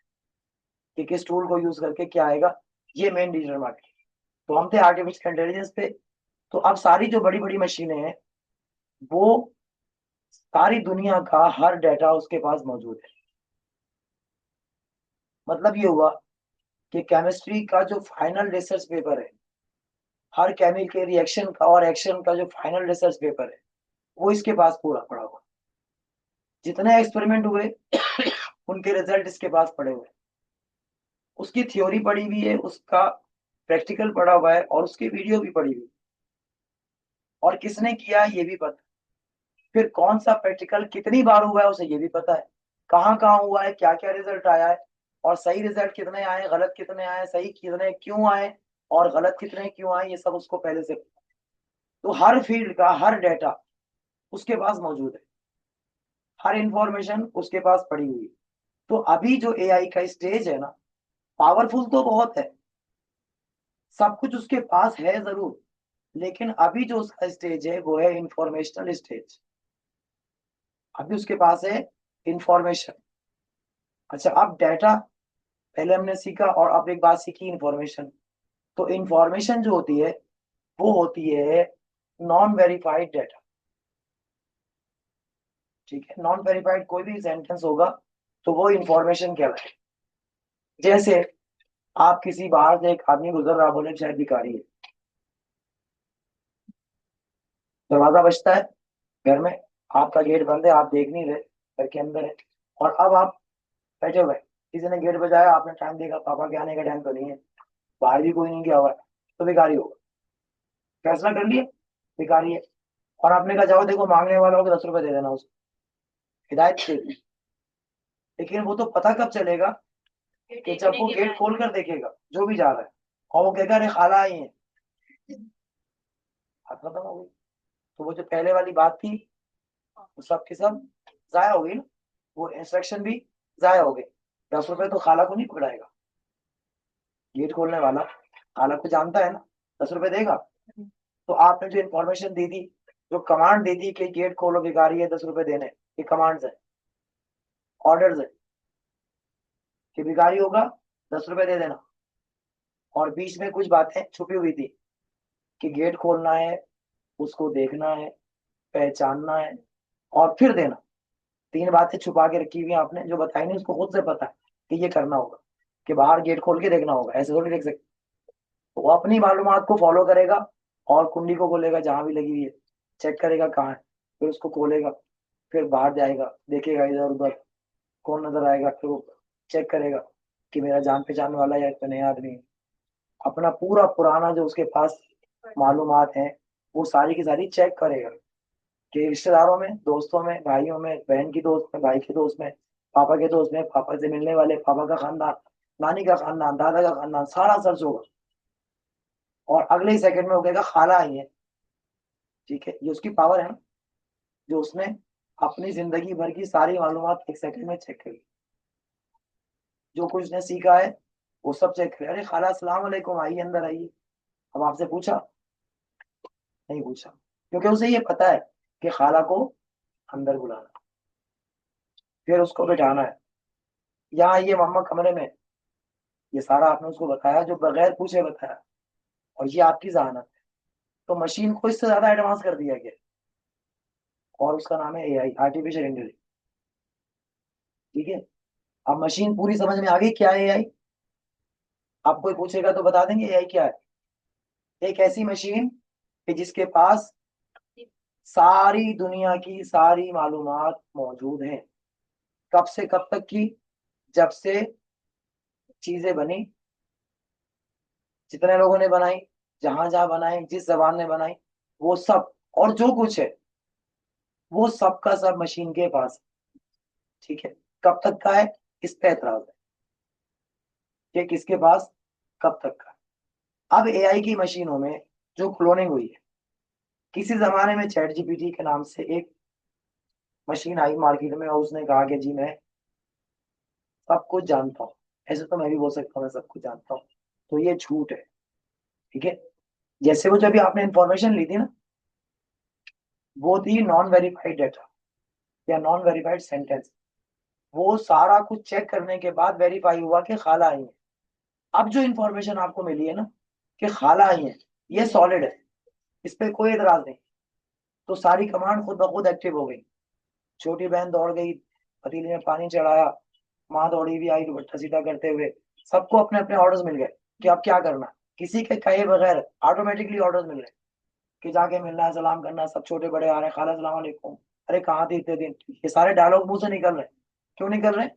कि किस टूल को यूज करके क्या आएगा। ये मेन डिजिटल मार्केटिंग। तो हम थे आर्टिफिशियल इंटेलिजेंस पे। तो अब सारी जो बड़ी बड़ी मशीनें हैं, वो सारी दुनिया का हर डाटा उसके पास मौजूद है। मतलब ये हुआ कि केमिस्ट्री का जो फाइनल रिसर्च पेपर है, हर केमिकल के रिएक्शन का और एक्शन का जो फाइनल रिसर्च पेपर है, वो इसके पास पूरा पड़ा हुआ है। जितने एक्सपेरिमेंट हुए उनके रिजल्ट इसके पास पड़े हुए हैं। उसकी थ्योरी पड़ी हुई है, उसका प्रैक्टिकल पड़ा हुआ है, और उसकी वीडियो भी पड़ी हुई है। और किसने किया ये भी पता। फिर कौन सा प्रैक्टिकल कितनी बार हुआ है उसे ये भी पता है। कहाँ कहाँ हुआ है, क्या क्या रिजल्ट आया है, और सही रिजल्ट कितने आए, गलत कितने आए, सही कितने क्यों आए, और गलत कितने क्यों आए, ये सब उसको पहले से। तो हर फील्ड का हर डेटा उसके पास मौजूद है, हर इंफॉर्मेशन उसके पास पड़ी हुई है। तो अभी जो एआई का स्टेज है ना, पावरफुल तो बहुत है, सब कुछ उसके पास है जरूर, लेकिन अभी जो उसका स्टेज है वो है इंफॉर्मेशनल स्टेज। अभी उसके पास है इंफॉर्मेशन। अच्छा, अब डाटा पहले हमने सीखा, और अब एक बात सीखी, इंफॉर्मेशन। तो इंफॉर्मेशन जो होती है वो होती है नॉन वेरीफाइड डाटा। ठीक है, नॉन वेरीफाइड कोई भी सेंटेंस होगा तो वो इंफॉर्मेशन कहलाए। जैसे आप किसी बाहर से एक आदमी गुजर रहा, बोले शायद भिखारी है, दरवाजा बजता है घर में, आपका गेट बंद है, आप देख नहीं रहे, घर के अंदर है, और अब आप बैठे हुए हैं। किसी ने गेट बजाया, आपने टाइम देखा, पापा के आने का टाइम तो नहीं है, बाहर भी कोई नहीं गया हुआ है, तो भिखारी होगा। फैसला कर लिया, भिखारी है। और आपने कहा जाओ देखो, मांगने वाला होगा 10 रुपए दे देना उसको, हिदायत दे दी। लेकिन वो तो पता कब चलेगा कि जब वो गेट खोल कर देखेगा जो भी जा रहा है, और वो कहेगा अरे खाला आई है, बात खत्म हो गई। तो वो जो पहले वाली बात थी वो सब की सब जाया हो गई ना, वो इंस्ट्रक्शन भी जाया हो गए। 10 रुपए तो खाला को नहीं पकड़ाएगा, गेट खोलने वाला खाला को जानता है ना, 10 रुपए देगा। तो आपने जो इन्फॉर्मेशन दी थी, जो कमांड दी थी कि गेट खोलो भिखारी है 10 रुपए देने, ये कमांड्स है, ऑर्डर्स है, कि भिखारी होगा 10 रुपए दे देना। और बीच में कुछ बातें छुपी हुई थी कि गेट खोलना है, उसको देखना है, पहचानना है, और फिर देना। 3 बातें छुपा के रखी हुई हैं आपने, जो बताई नहीं, उसको खुद से पता है कि ये करना होगा, कि बाहर गेट खोल के देखना होगा, ऐसे थोड़ी देख सकते। तो वो अपनी मालूमात को फॉलो करेगा, और कुंडी को खोलेगा जहां भी लगी हुई है, चेक करेगा कहाँ है, फिर उसको खोलेगा, फिर बाहर जाएगा, देखेगा इधर उधर कौन नजर आएगा, फिर वो चेक करेगा कि मेरा जान पहचान वाला या कोई नया आदमी है। अपना पूरा पुराना जो उसके पास मालूमात है, वो सारी की सारी चेक करेगा, कि रिश्तेदारों में, दोस्तों में, भाइयों में, बहन की दोस्त में, भाई के दोस्त में, पापा के दोस्त में, पापा से मिलने वाले, पापा का खानदान, नानी का खानदान, दादा का खानदान, सारा सर्च होगा। और अगले ही सेकंड में हो गएगा खाला आई है। ठीक है, ये उसकी पावर है ना, जो उसने अपनी जिंदगी भर की सारी मालूमात एक सेकंड में चेक करी। जो कुछ उसने सीखा है वो सब चेक करे। अरे खाला अस्सलाम वालेकुम, आइए अंदर आइए। अब आपसे पूछा? नहीं पूछा, क्योंकि उसे ये पता है कि खाला को अंदर बुलाना, फिर उसको बिठाना है, यहाँ ये मम्मा कमरे में। ये सारा आपने उसको बताया, जो बगैर पूछे बताया, और ये आपकी जहानत है। तो मशीन को इससे ज्यादा एडवांस कर दिया गया, और उसका नाम है एआई, आर्टिफिशियल इंटेलिजेंस। ठीक है, अब मशीन पूरी समझ में आ गई क्या है एआई। आप कोई पूछेगा तो बता देंगे एआई क्या है। एक ऐसी मशीन कि जिसके पास सारी दुनिया की सारी मालूमात मौजूद हैं, कब से कब तक की, जब से चीजें बनी, जितने लोगों ने बनाई, जहां जहां बनाई, जिस जबान ने बनाई, वो सब, और जो कुछ है वो सब का सब मशीन के पास है। ठीक है, कब तक का है, इस पे एतराज है कि किसके पास, कब तक का है। अब एआई की मशीनों में जो क्लोनिंग हुई है, किसी जमाने में चैट जीपीटी के नाम से एक मशीन आई मार्केट में, और उसने कहा कि जी मैं सब कुछ जानता हूँ। ऐसे तो मैं भी बोल सकता हूँ मैं सब कुछ जानता हूँ, तो ये झूठ है। ठीक है, जैसे वो जब भी आपने इंफॉर्मेशन ली थी ना, वो थी नॉन वेरीफाइड डाटा या नॉन वेरीफाइड सेंटेंस। वो सारा कुछ चेक करने के बाद वेरीफाई हुआ कि खाला आई है। अब जो इंफॉर्मेशन आपको मिली है ना, कि खाला आई है, ये सॉलिड है, इस पे कोई एतराज नहीं। तो सारी कमांड खुद ब खुद एक्टिव हो गई। छोटी बहन दौड़ गई, पतीले में पानी चढ़ाया, माँ दौड़ी भी आई दुपट्टा सीधा करते हुए। सबको अपने अपने ऑर्डर्स मिल गए कि अब क्या करना है। किसी के कहे बगैर ऑटोमेटिकली ऑर्डर्स मिल गए कि जाके मिलना है, सलाम करना है। सब छोटे बड़े आ रहे हैं, खाला सलाम अलैकुम, अरे कहाँ थे इतने दिन। ये सारे डायलॉग मुंह से निकल रहे हैं। क्यों निकल रहे हैं?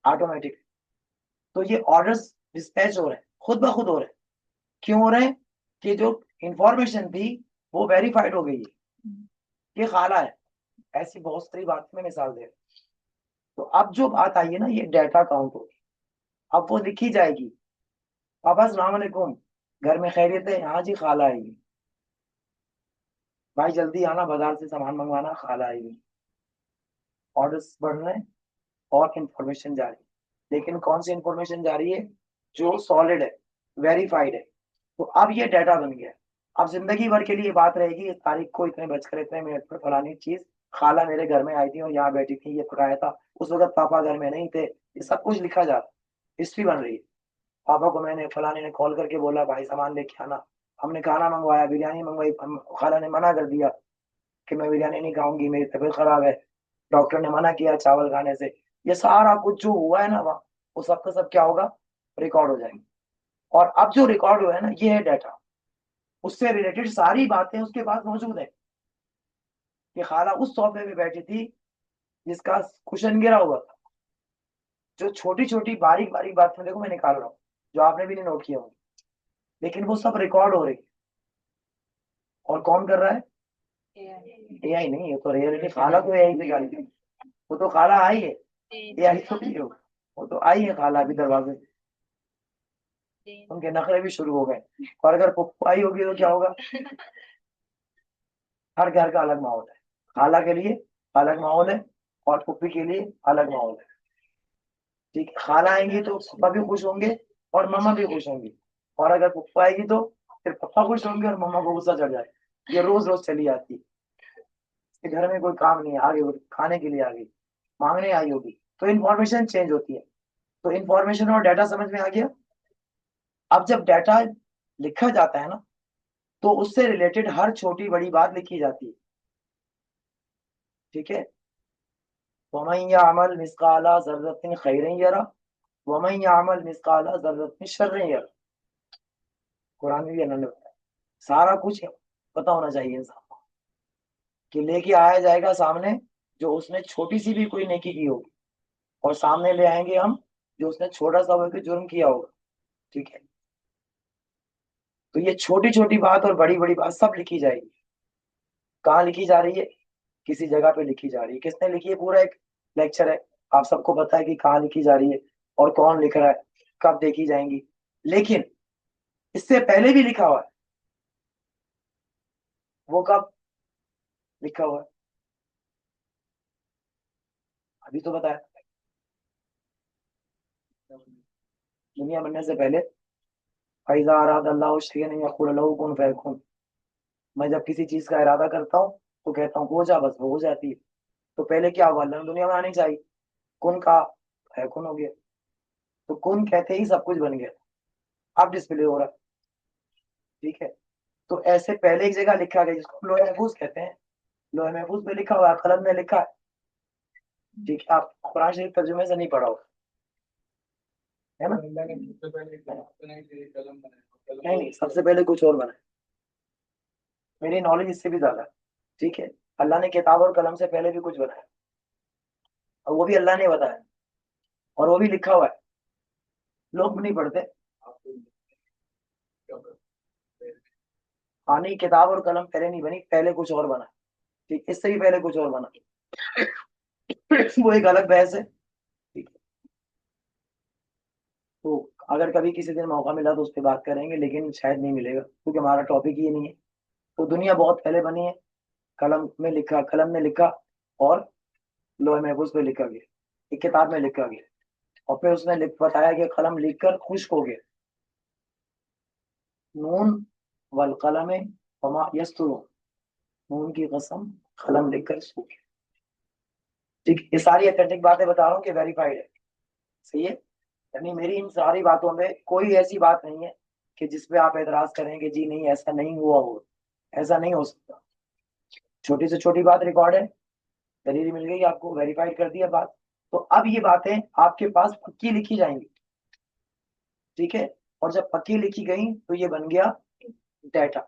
ऑटोमेटिक। तो ये ऑर्डर्स डिस्पैच हो रहे हैं, खुद ब खुद हो रहे हैं। क्यों हो रहे हैं? कि जो इंफॉर्मेशन थी वो वेरीफाइड हो गई है, ये खाला है। ऐसी बहुत सारी बात में मिसाल दे रहे हैं। तो अब जो बात आई है ना, ये डाटा काउंट होगी। अब वो लिखी जाएगी, पापा सलाम वालेकुम, घर में खैरियत है? हाँ जी, खाला आएगी। भाई जल्दी आना, बाजार से सामान मंगवाना, खाला आएगी। ऑर्डर्स बढ़ रहे हैं और इंफॉर्मेशन जा रही है। लेकिन कौन सी इंफॉर्मेशन जा रही है? जो सॉलिड है, वेरीफाइड है। तो अब ये डाटा बन गया। अब जिंदगी भर के लिए बात रहेगी, इस तारीख को इतने बजकर इतने मिनट पर फलानी चीज खाला मेरे घर में आई थी और यहाँ बैठी थी, ये पकाया था, उस वक्त पापा घर में नहीं थे। ये सब कुछ लिखा जाता, हिस्ट्री बन रही है। पापा को मैंने फलाने ने कॉल करके बोला भाई सामान लेके आना, हमने खाना मंगवाया, बिरयानी मंगवाई, खाला ने मना कर दिया कि मैं बिरयानी नहीं खाऊंगी, मेरी तबीयत खराब है, डॉक्टर ने मना किया चावल खाने से। ये सारा कुछ जो हुआ है ना वहाँ, वो सब का सब क्या होगा? रिकॉर्ड हो जाएंगे। और अब जो रिकॉर्ड हुआ है ना, ये है डाटा। उससे रिलेटेड सारी बातें उसके पास मौजूद है कि खाला उस सोफे पे बैठी थी जिसका कुशन गिरा हुआ था। जो छोटी छोटी बारीक बारीक बातें देखो मैं निकाल रहा हूँ, जो आपने भी नहीं नोट किया होंगे, लेकिन वो सब रिकॉर्ड हो रही है। और कौन कर रहा है? एआई नहीं, ये तो रियलिटी। खाला तो एआई से गाली, वो तो खाला आई है, एआई तो नहीं हो। वो तो आई है खाला अभी दरवाजे से। उनके नखरे भी शुरू हो गए। और अगर पप्पू आई होगी तो क्या होगा? हर घर का अलग माहौल है। खाला के लिए अलग माहौल है और पुप्पी के लिए अलग माहौल है। ठीक है, खाला आएंगी तो पापा भी खुश होंगे और मम्मा भी खुश होंगी। और अगर पप्पा आएगी तो फिर पापा खुश होंगे और मम्मा को गुस्सा चढ़ जाए। ये रोज रोज चली आती है। इसके घर में कोई काम नहीं है, आगे खाने के लिए आ गई, मांगने आई होगी। तो इन्फॉर्मेशन चेंज होती है। तो इन्फॉर्मेशन और डाटा समझ में आ गया। अब जब डाटा लिखा जाता है ना, तो उससे रिलेटेड हर छोटी बड़ी बात लिखी जाती है। ठीक है। वमन यामल मिस्काला जर्रतिन खैरन यरा, वमन यामल मिस्काला जर्रतिन शर्रन यरा। कुरान में भी अल्लाह ने बताया। सारा कुछ पता होना चाहिए इंसान को कि लेके आया जाएगा सामने जो उसने छोटी सी भी कोई नेकी की होगी, और सामने ले आएंगे हम जो उसने छोटा सा होकर जुर्म किया होगा। ठीक है। तो ये छोटी छोटी बात और बड़ी बड़ी बात सब लिखी जाएगी। कहाँ लिखी जा रही है? किसी जगह पे लिखी जा रही है। किसने लिखी है? पूरा एक लेक्चर है, आप सबको पता है कि कहाँ लिखी जा रही है और कौन लिख रहा है, कब देखी जाएंगी। लेकिन इससे पहले भी लिखा हुआ है। वो कब लिखा हुआ है? अभी तो बताया। दुनिया बनने से पहले, फैज़ा अराद अल्लाहु शैअन यक़ूल लहू कुन फयकुन। मैं जब किसी चीज का इरादा करता हूँ तो कहता हूँ हो जा, बस वो हो जाती है। तो पहले क्या हुआ? अल्लाह ने दुनिया बनानी चाहिए, कुन का फयकुन हो गया। तो कुन कहते ही सब कुछ बन गया। अब डिस्प्ले हो रहा है। ठीक है। तो ऐसे पहले एक जगह लिखा गया जिसको लोहे महफूज कहते हैं। लोहे महफूज में लिखा हुआ है, कलम में लिखा है। ठीक है, आप कुरान शरीफ तर्जुमे से नहीं पढ़ा होगा, है ना? नहीं नहीं, सबसे पहले कुछ और बना है। मेरी नॉलेज इससे भी ज्यादा है। ठीक है। अल्लाह ने किताब और कलम से पहले भी कुछ बनाया, और वो भी अल्लाह ने बताया, और वो भी लिखा हुआ है। लोग नहीं पढ़ते। हाँ नहीं, किताब और कलम पहले नहीं बनी, पहले कुछ और बना। ठीक, इससे भी पहले कुछ और बना। वो एक अलग बहस है। ठीक है। तो अगर कभी किसी दिन मौका मिला तो उस पर बात करेंगे, लेकिन शायद नहीं मिलेगा क्योंकि हमारा टॉपिक ये नहीं है। तो दुनिया बहुत पहले बनी है, कलम में लिखा, कलम ने लिखा, और लोहे महफूज पे लिखा गया, एक किताब में लिखा गया। और फिर उसने बताया कि कलम लिखकर खुश्क हो गया। नून वल कलम वमा यस्तुरून, नून की कसम, कलम लिखकर सूख गया। ठीक, ये सारी अथेंटिक बातें बता रहा हूँ कि वेरीफाइड है। सही है। यानी मेरी इन सारी बातों में कोई ऐसी बात नहीं है कि जिसपे आप एतराज करें कि जी नहीं ऐसा नहीं हुआ हो, ऐसा नहीं हो सकता। छोटी से छोटी बात रिकॉर्ड है, दलील मिल गई आपको, वेरीफाइड कर दिया बात। तो अब ये बातें आपके पास पक्की लिखी जाएंगी, ठीक है। और जब पक्की लिखी गई तो ये बन गया डेटा।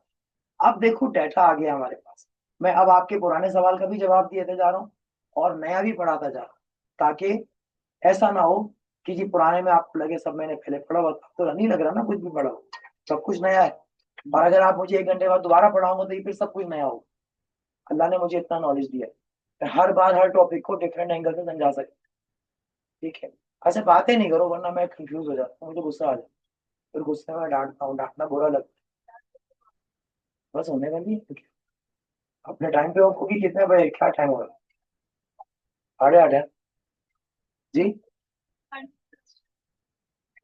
अब देखो डेटा आ गया हमारे पास। मैं अब आपके पुराने सवाल का भी जवाब देते जा रहा हूँ और नया भी पढ़ाता जा रहा हूँ, ताकि ऐसा ना हो कि जी पुराने में आपको लगे सब मैंने पहले पढ़ा हुआ था। तो नहीं लग रहा ना कुछ भी पढ़ा हो, सब कुछ नया है। और अगर आप मुझे 1 घंटे बाद दोबारा पढ़ाओगे तो ये फिर सब कुछ नया होगा। अल्लाह ने मुझे इतना नॉलेज दिया है, मैं हर बार हर टॉपिक को डिफरेंट एंगल से समझा सकता, ठीक है। अच्छा बातें नहीं करो वरना मैं कंफ्यूज हो जाता हूँ, मुझे गुस्सा आ जाता है, फिर गुस्से में डांटता हूँ, डांटना बुरा लगता है। बस होने वाली है। अपने टाइम पे आपको कि कितने बजे क्या टाइम हो रहा है? 8:30 है जी।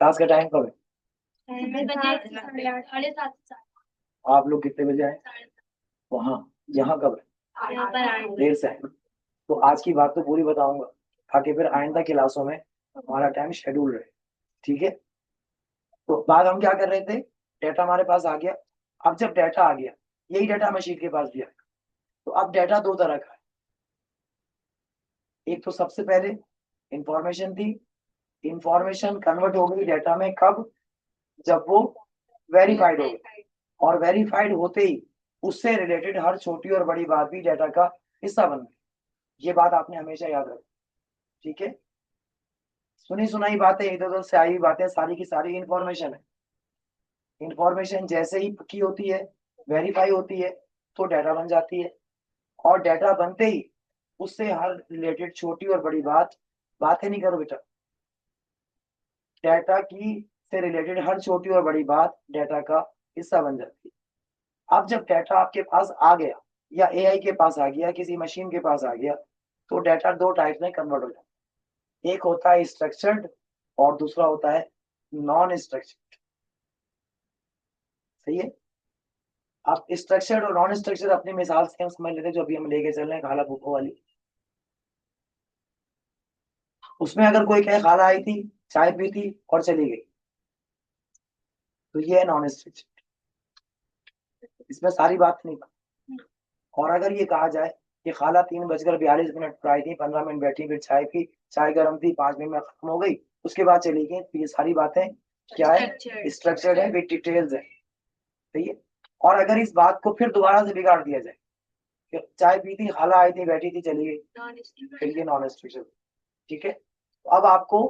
क्लास का टाइम कब साढ़े सात है? आप लोग कितने बजे आए वहाँ? यहाँ कब है? यहाँ पर आए। देर से आए। तो आज की बात तो पूरी बताऊंगा ताकि फिर आइंदा क्लासों में हमारा टाइम शेड्यूल रहे, ठीक है। तो बात हम क्या कर रहे थे, डेटा हमारे पास आ गया। अब जब डेटा आ गया, यही डेटा मशीन के पास भी आ गया। तो अब डेटा दो तरह का है। एक तो सबसे पहले इंफॉर्मेशन थी, इंफॉर्मेशन कन्वर्ट हो गई डेटा में कब? जब वो वेरीफाइड हो गई। और वेरीफाइड होते ही उससे रिलेटेड हर छोटी और बड़ी बात भी डेटा का हिस्सा बन गई। ये बात आपने हमेशा याद रखी, ठीक है। सुनी सुनाई बातें, इधर उधर से आई हुई बातें, सारी की सारी इंफॉर्मेशन है। इंफॉर्मेशन जैसे ही पक्की होती है, वेरीफाई होती है, तो डाटा बन जाती है। और डाटा बनते ही उससे हर रिलेटेड छोटी और बड़ी बातें नहीं करो बेटा, डाटा की से रिलेटेड हर छोटी और बड़ी बात डाटा का हिस्सा बन जाती है। अब जब डाटा आपके पास आ गया या एआई के पास आ गया, किसी मशीन के पास आ गया, तो डाटा दो टाइप में कन्वर्ट हो जाता है। एक होता है स्ट्रक्चर्ड और दूसरा होता है नॉन स्ट्रक्चर्ड, सही है। आप स्ट्रक्चर्ड और नॉन स्ट्रक्चर्ड अपनी मिसाल से हम समझ लेते हैं, जो अभी हम लेके चल रहे हैं खाला फूफो वाली। उसमें अगर कोई कहे खाला आई थी, चाय पी थी और चली गई, तो ये है नॉन स्ट्रक्चर्ड, इसमें सारी बात नहीं पता। और अगर ये कहा जाए कि खाला 3:42 पर आई थी, 15 मिनट बैठी, फिर चाय पी, चाय गर्म थी, 5 मिनट में खत्म हो गई, उसके बाद चली गई, तो ये सारी बातें क्या है? स्ट्रक्चर्ड है, विद डिटेल्स है, सही है। और अगर इस बात को फिर दोबारा से बिगाड़ दिया जाए कि चाय पी थी, खाला आई थी, बैठी थी, चली गई, फिर ये नॉन स्ट्रक्चर्ड, ठीक है। तो अब आपको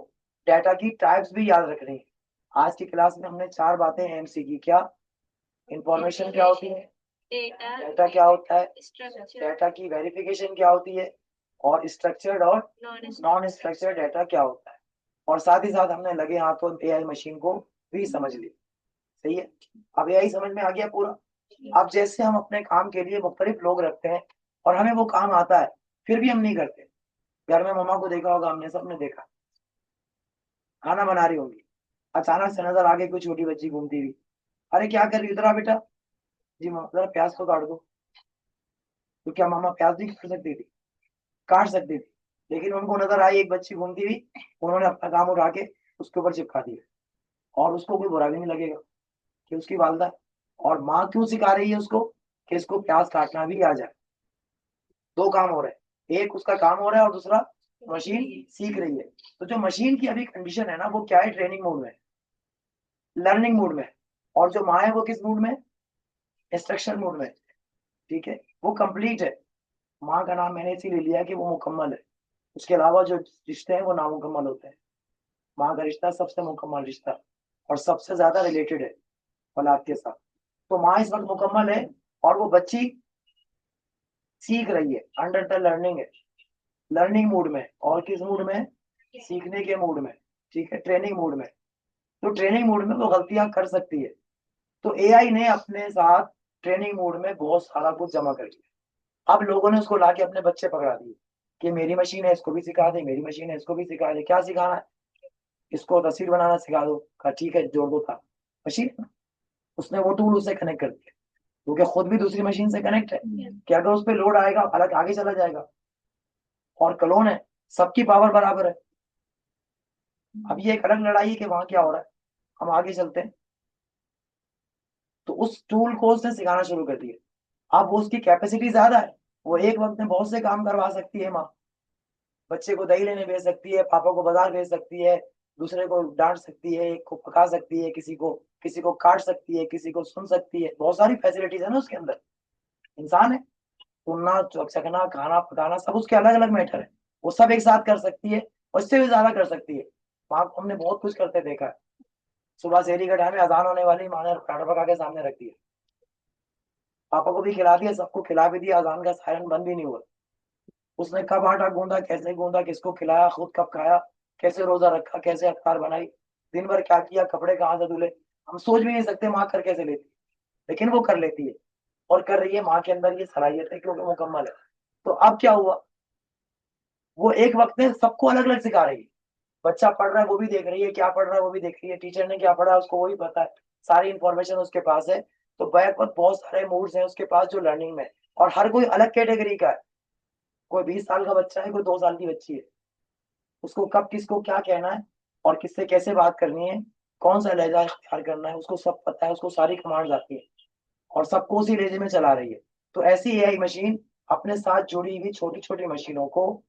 डाटा की टाइप्स भी याद रखनी है। आज की क्लास में हमने 4 बातें एमसी की। क्या? इंफॉर्मेशन क्या होती है, डाटा क्या होता है, डाटा की वेरिफिकेशन क्या होती है, और स्ट्रक्चर्ड और नॉन स्ट्रक्चर्ड डाटा क्या होता है। और साथ ही साथ हमने लगे हाथों एआई मशीन को भी समझ ली, सही है। अब एआई समझ में आ गया पूरा। अब जैसे हम अपने काम के लिए मुख्तलिफ लोग रखते हैं और हमें वो काम आता है, फिर भी हम नहीं करते। घर में मम्मा को देखा होगा, हमने सबने देखा, खाना बना रही होंगी, अचानक से नजर आ गई कोई छोटी बच्ची घूमती हुई। अरे क्या कर रही हो? इधर आ बेटा। जी मामा जरा प्याज तो काट दो। तो क्या मामा प्याज नहीं काट सकती थी? काट सकती थी, लेकिन उनको नजर आई एक बच्ची घूमती हुई, उन्होंने अपना काम उठा के उसके ऊपर चिपका दिया। और उसको कोई बुरा भी नहीं लगेगा कि उसकी वालदा है। और माँ क्यों सिखा रही है उसको कि इसको प्याज काटना भी आ जाए? दो काम हो रहे हैं, एक उसका काम हो रहा है और दूसरा मशीन सीख रही है। तो जो मशीन की अभी कंडीशन है ना, वो क्या है? ट्रेनिंग मोड में है, लर्निंग मोड में है। और जो माँ है वो किस मोड में है? इंस्ट्रक्शन मोड में है, ठीक है। वो कंप्लीट है। माँ का नाम मैंने इसीलिए लिया कि वो मुकम्मल है। उसके अलावा जो रिश्ते हैं वो नामुकम्मल होते हैं। माँ का रिश्ता सबसे मुकम्मल रिश्ता और सबसे ज्यादा रिलेटेड है औलाद के साथ। तो माँ इस वक्त मुकम्मल है और वो बच्ची सीख रही है, अंडर द लर्निंग है, लर्निंग मूड में। और किस मूड में? सीखने के मूड में, ठीक है, ट्रेनिंग मूड में। तो ट्रेनिंग मूड में वो गलतियां कर सकती है। तो एआई ने अपने साथ ट्रेनिंग मोड में बहुत सारा कुछ जमा कर लिया। अब लोगों ने उसको लाके अपने बच्चे पकड़ा दिए कि मेरी मशीन है, इसको भी सिखा दे, मेरी मशीन है, इसको भी सिखा दे। क्या सिखाना है? इसको तस्वीर बनाना सिखा दो। कहा ठीक है, जोड़ दो था मशीन है ना। उसने वो टूल उसे कनेक्ट कर दिया, क्योंकि खुद भी दूसरी मशीन से कनेक्ट है कि अगर उस पर लोड आएगा अलग आगे चला जाएगा। और क्लोन है, सबकी पावर बराबर है। अब ये एक अलग लड़ाई है कि वहां क्या हो रहा है, हम आगे चलते हैं। तो उस टूल को उसने सिखाना शुरू कर दिया। अब वो उसकी कैपेसिटी ज्यादा है, वो एक वक्त में बहुत से काम करवा सकती है माँ। बच्चे को दही लेने भेज सकती है, पापा को बाजार भेज सकती है, दूसरे को डांट सकती है, एक को पका सकती है, किसी को काट सकती है, किसी को सुन सकती है। बहुत सारी फैसिलिटीज है ना उसके अंदर। इंसान है, सुनना, चखना, खाना, पकाना, सब उसके अलग अलग मैटर है। वो सब एक साथ कर सकती है, और इससे भी ज्यादा कर सकती है। माँ को हमने बहुत कुछ करते देखा है। सुबह शहरी का टाइम में अजान होने वाली, माँ ने पराठा पका के सामने रख दिया, पापा को भी खिला दिया, सबको खिला भी दिया, अजान का सायरन बंद भी नहीं हुआ। उसने कब आटा गूंदा, कैसे गूंदा, किसको खिलाया, खुद कब खाया, कैसे रोजा रखा, कैसे अफ्तार बनाई, दिन भर क्या किया, कपड़े कहाँ से धुले, हम सोच भी नहीं सकते माँ कर कैसे लेती। लेकिन वो कर लेती है, और कर रही है। माँ के अंदर ये सलाहियत है क्योंकि मुकम्मल है। तो अब क्या हुआ, वो एक वक्त में सबको अलग अलग सिखा रही है। बच्चा पढ़ रहा है वो भी देख रही है, क्या पढ़ रहा है वो भी देख रही है, टीचर ने क्या पढ़ा है उसको वही पता है, सारी इंफॉर्मेशन उसके पास है। तो बैक पर बहुत सारे मूड्स हैं उसके पास जो लर्निंग में है, और हर कोई अलग कैटेगरी का है। कोई 20 साल का बच्चा है, कोई 2 साल की बच्ची है। उसको कब किसको क्या कहना है, और किससे कैसे बात करनी है, कौन सा लहजा इख्तियार करना है, उसको सब पता है, उसको सारी कमांड आती है, और सबको उसी लहजे में चला रही है। तो ऐसी एआई मशीन अपने साथ जुड़ी हुई छोटी छोटी मशीनों को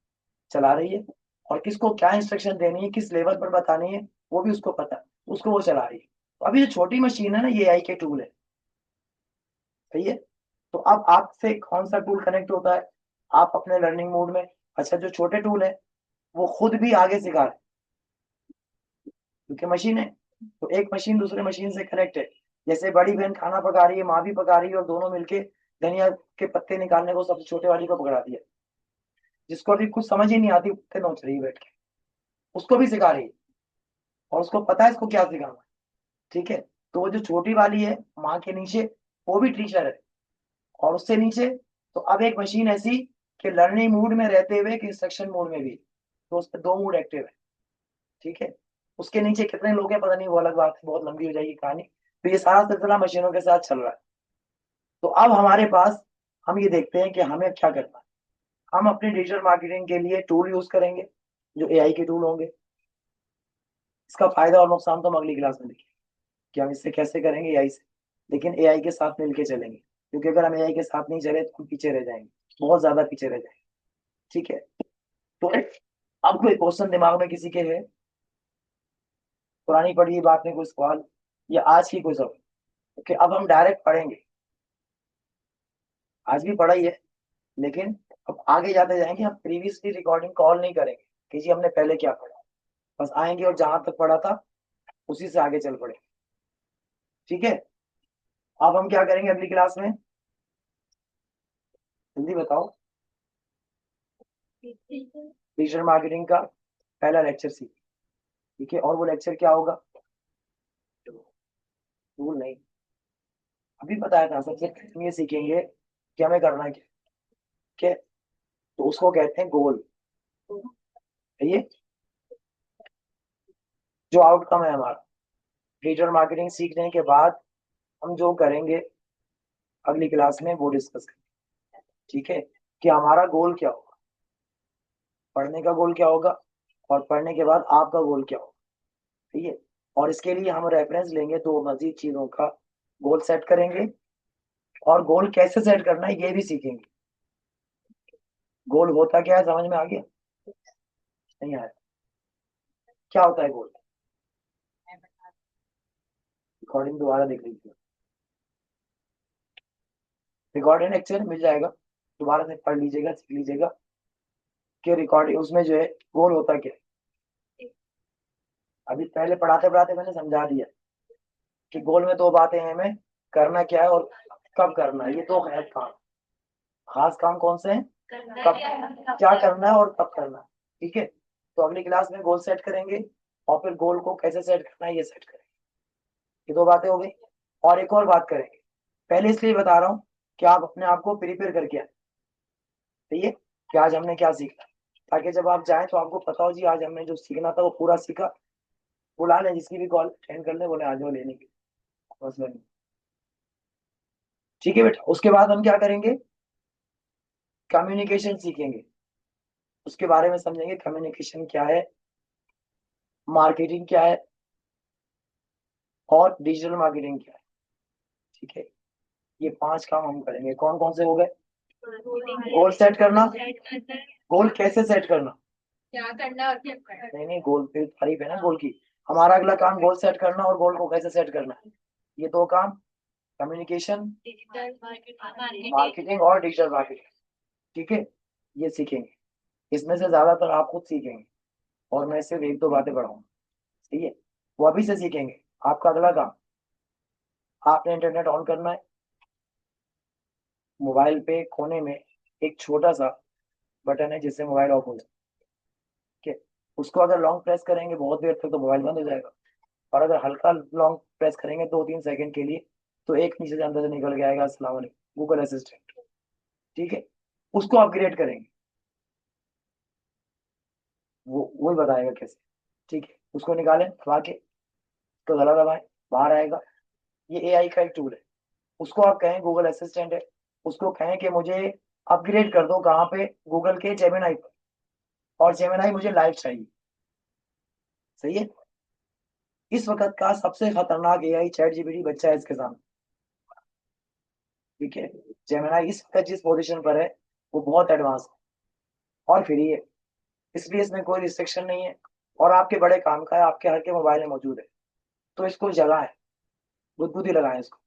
चला रही है, और किसको क्या इंस्ट्रक्शन देनी है, किस लेवल पर बतानी है, वो भी उसको पता है, उसको वो चला रही है। तो अभी जो छोटी मशीन है ना, ये एआई के टूल है। सही है। तो अब आपसे कौन सा टूल कनेक्ट होता है, आप अपने लर्निंग मोड में। अच्छा, जो छोटे टूल है वो खुद भी आगे सिखा रहे हैं, क्योंकि मशीन है। तो एक मशीन दूसरे मशीन से कनेक्ट है। जैसे बड़ी बहन खाना पका रही है, माँ भी पका रही है, और दोनों मिलके धनिया के पत्ते निकालने को सबसे छोटे वाली को पकड़ा दिया, जिसको अभी कुछ समझ ही नहीं आती, पत्ते नोच रही है बैठ के, उसको भी सिखा रही है, और उसको पता है इसको क्या सिखाना है। ठीक है। तो वो जो छोटी वाली है माँ के नीचे, वो भी टीचर है, और उससे नीचे। तो अब एक मशीन ऐसी कि लर्निंग मोड में रहते हुए कि इंस्ट्रक्शन मोड में भी, तो उस पर दो मोड एक्टिव है। ठीक है। उसके नीचे कितने लोग हैं पता नहीं, वो अलग बात है, बहुत लंबी हो जाएगी कहानी। तो ये सारा सिलसिला मशीनों के साथ चल रहा है। तो अब हमारे पास, हम ये देखते हैं कि हमें क्या करना है। हम अपनी डिजिटल मार्केटिंग के लिए टूल यूज करेंगे, जो एआई के टूल होंगे। इसका फायदा और नुकसान तो हम अगली क्लास में देखेंगे कि हम इससे कैसे करेंगे एआई से। लेकिन एआई के साथ मिलके चलेंगे, क्योंकि अगर हम एआई के साथ नहीं चले तो हम पीछे रह जाएंगे, बहुत ज्यादा पीछे रह जाएंगे। ठीक है। तो अब कोई क्वेश्चन दिमाग में किसी के है, पुरानी पढ़ी हुई बात में कोई सवाल, या आज की कोई सवाल? ओके, अब हम डायरेक्ट पढ़ेंगे। आज भी पढ़ा ही है, लेकिन अब आगे जाते जाएंगे। हम प्रीवियसली रिकॉर्डिंग कॉल नहीं करेंगे कि जी हमने पहले क्या पढ़ा, बस आएंगे और जहां तक पढ़ा था उसी से आगे चल पड़े। ठीक है। अब हम क्या करेंगे अगली क्लास में, जल्दी बताओ। डिजिटल मार्केटिंग का पहला लेक्चर सीख। ठीक है। और वो लेक्चर क्या होगा, टूल नहीं, अभी बताया था। सबसे पहले हम ये सीखेंगे कि हमें करना क्या। ठीक है। तो उसको कहते हैं गोल। ये जो आउटकम है हमारा डिजिटल मार्केटिंग सीखने के बाद, हम जो करेंगे अगली क्लास में वो डिस्कस करेंगे। ठीक है। कि हमारा गोल क्या होगा, पढ़ने का गोल क्या होगा, और पढ़ने के बाद आपका गोल क्या होगा। ठीक है। और इसके लिए हम रेफरेंस लेंगे दो मजीद चीजों का, गोल सेट करेंगे, और गोल कैसे सेट करना है ये भी सीखेंगे। गोल होता क्या है समझ में आ गया, नहीं आया? क्या होता है गोल? रिकॉर्डिंग दोबारा देख लीजिए, रिकॉर्डिंग लेक्चर मिल जाएगा, दोबारा से पढ़ लीजिएगा, सीख लीजिएगा कि रिकॉर्डिंग उसमें जो है गोल होता क्या है। अभी पहले पढ़ाते पढ़ाते मैंने समझा दिया कि गोल में दो बातें हैं, हमें करना क्या है और कब करना है। ये दो है काम, खास काम कौन से हैं, कब क्या करना है और कब करना है। ठीक है। तो अगली क्लास में गोल सेट करेंगे, और फिर गोल को कैसे सेट करना है ये सेट करेंगे। ये दो बातें हो गई। और एक और बात करेंगे, पहले इसलिए बता रहा हूँ कि आप अपने आप को प्रिपेयर करके आए। सही है। कि आज हमने क्या सीखा, ताकि जब आप जाएं तो आपको पता हो जी आज हमने जो सीखना था वो पूरा सीखा। बुला लें जिसकी भी कॉल अटेंड कर ले, बोले आ जाओ लेने के लिए, मसला नहीं। ठीक है बेटा। उसके बाद हम क्या करेंगे, कम्युनिकेशन सीखेंगे, उसके बारे में समझेंगे। कम्युनिकेशन क्या है, मार्केटिंग क्या है, और डिजिटल मार्केटिंग क्या है। ठीक है, ये 5 काम हम करेंगे। कौन कौन से हो गए? गोल सेट करना। गोल कैसे सेट करना? क्या करना और क्या करना। नहीं नहीं, गोल पे तारीफ है ना गोल की। हमारा अगला काम गोल सेट करना और गोल को कैसे सेट करना है। ये 2 काम, कम्युनिकेशन डिजिटल मार्केटिंग। मार्केटिंग और डिजिटल मार्केटिंग, ठीक है, ये सीखेंगे। इसमें से ज्यादातर आप खुद सीखेंगे और मैं सिर्फ 1-2 बातें पढ़ाऊंगा, ठीक है। वो अभी से सीखेंगे। आपका अगला काम, आपने इंटरनेट ऑन करना है। मोबाइल पे कोने में एक छोटा सा बटन है जिससे मोबाइल ऑफ हो जाए, ठीक है। उसको अगर लॉन्ग प्रेस करेंगे बहुत देर तक तो मोबाइल बंद हो जाएगा, और अगर हल्का लॉन्ग प्रेस करेंगे 2-3 सेकंड के लिए तो एक नीचे से अंदर से निकल के आएगा अस्सलाम वालेकुम गूगल असिस्टेंट, ठीक है। उसको अपग्रेड करेंगे, वो वही बताएगा कैसे, ठीक है। उसको निकालें दबा के, तो गला दबाएं, बाहर आएगा। ये एआई का एक टूल है। उसको आप कहें गूगल असिस्टेंट है, उसको कहें कि मुझे अपग्रेड कर दो कहाँ पे, गूगल के जेमिनाई पर, और जेमिनाई मुझे लाइव चाहिए, सही है। इस वक्त का सबसे खतरनाक एआई चैट जीपीटी बच्चा है इसके सामने, ठीक है। जेमिनाई इस वक्त जिस पोजीशन पर है वो बहुत एडवांस है और फ्री है, इसलिए इसमें कोई रिस्ट्रिक्शन नहीं है और आपके बड़े काम का है, आपके हर के मोबाइल में मौजूद है। तो इसको जगाएं, बुद्धि लगाएं, इसको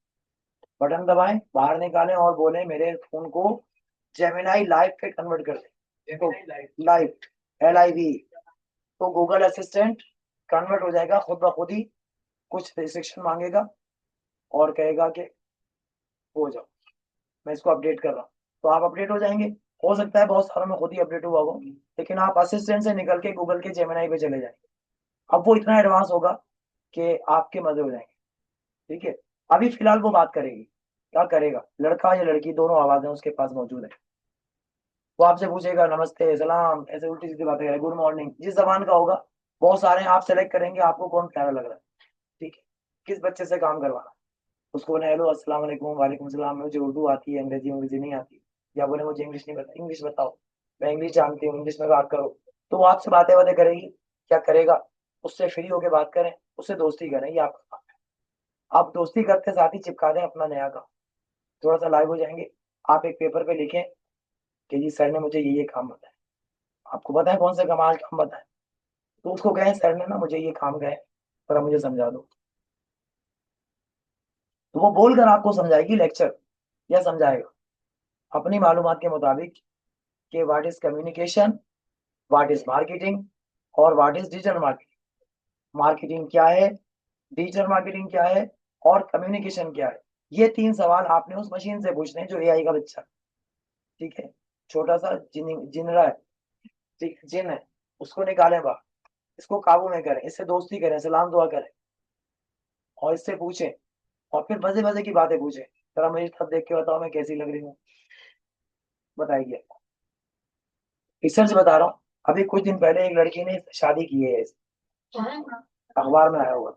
बटन दबाएं, बाहर निकालें और बोले मेरे फोन को जेमिनाई लाइव पे कन्वर्ट कर दे। तो लाइव, LIV, तो गूगल असिस्टेंट कन्वर्ट हो जाएगा खुद ब खुद ही। कुछ रिस्ट्रिक्शन मांगेगा और कहेगा कि हो जाओ, मैं इसको अपडेट कर रहा हूँ, तो आप अपडेट हो जाएंगे। हो सकता है बहुत सारों में खुद ही अपडेट हुआ हो, लेकिन आप असिस्टेंट से निकल के गूगल के जेमिनाई पे चले जाएंगे। अब वो इतना एडवांस होगा कि आपके मजे हो जाएंगे, ठीक है। अभी फिलहाल वो बात करेगी, क्या करेगा, लड़का या लड़की दोनों आवाजें उसके पास मौजूद है। वो आपसे पूछेगा नमस्ते सलाम, ऐसे उल्टी सीधी बातें करेगा, गुड मॉर्निंग, जिस जबान का होगा। बहुत सारे हैं, आप सेलेक्ट करेंगे आपको कौन प्यारा लग रहा है, ठीक है। किस बच्चे से काम करवाना, उसको बोले हेलो अस्सलाम वालेकुम, वालेकुम सलाम, मुझे उर्दू आती है, अंग्रेजी अंग्रेजी नहीं आती, या बोले मुझे इंग्लिश नहीं पता, इंग्लिश बताओ, मैं इंग्लिश जानती हूँ, इंग्लिश में बात करो। तो वो आपसे बातें बातें करेगी, क्या करेगा, उससे फ्री होके बात करें, उससे दोस्ती करें, ये आपका काम है। आप दोस्ती करते साथ ही चिपका दें अपना नया काम, थोड़ा सा लाइव हो जाएंगे। आप एक पेपर पे लिखें कि जी सर ने मुझे ये काम बताया, आपको पता है कौन सा कमाल काम बताया, तो उसको कहें सर ने ना मुझे ये काम कहे, पर मुझे समझा दो। तो वो बोलकर आपको समझाएगी, लेक्चर या समझाएगा अपनी मालूमात के मुताबिक कि what is communication, what is marketing और what is digital marketing. Marketing क्या है, डिजिटल मार्केटिंग क्या है और कम्युनिकेशन क्या है। ये 3 सवाल आपने उस मशीन से पूछने हैं जो एआई का बच्चा है, ठीक है। छोटा सा जिनरा है, ठीक, जिन है, उसको निकालें बाहर, इसको काबू में करें, इससे दोस्ती करें, सलाम दुआ करें और इससे पूछें, और फिर मजे मजे की बातें पूछें, जरा मुझे सब देख के बताओ मैं कैसी लग रही हूँ, बताइए। रिसर्च बता रहा हूँ, अभी कुछ दिन पहले एक लड़की ने शादी की है, अखबार में आया हुआ,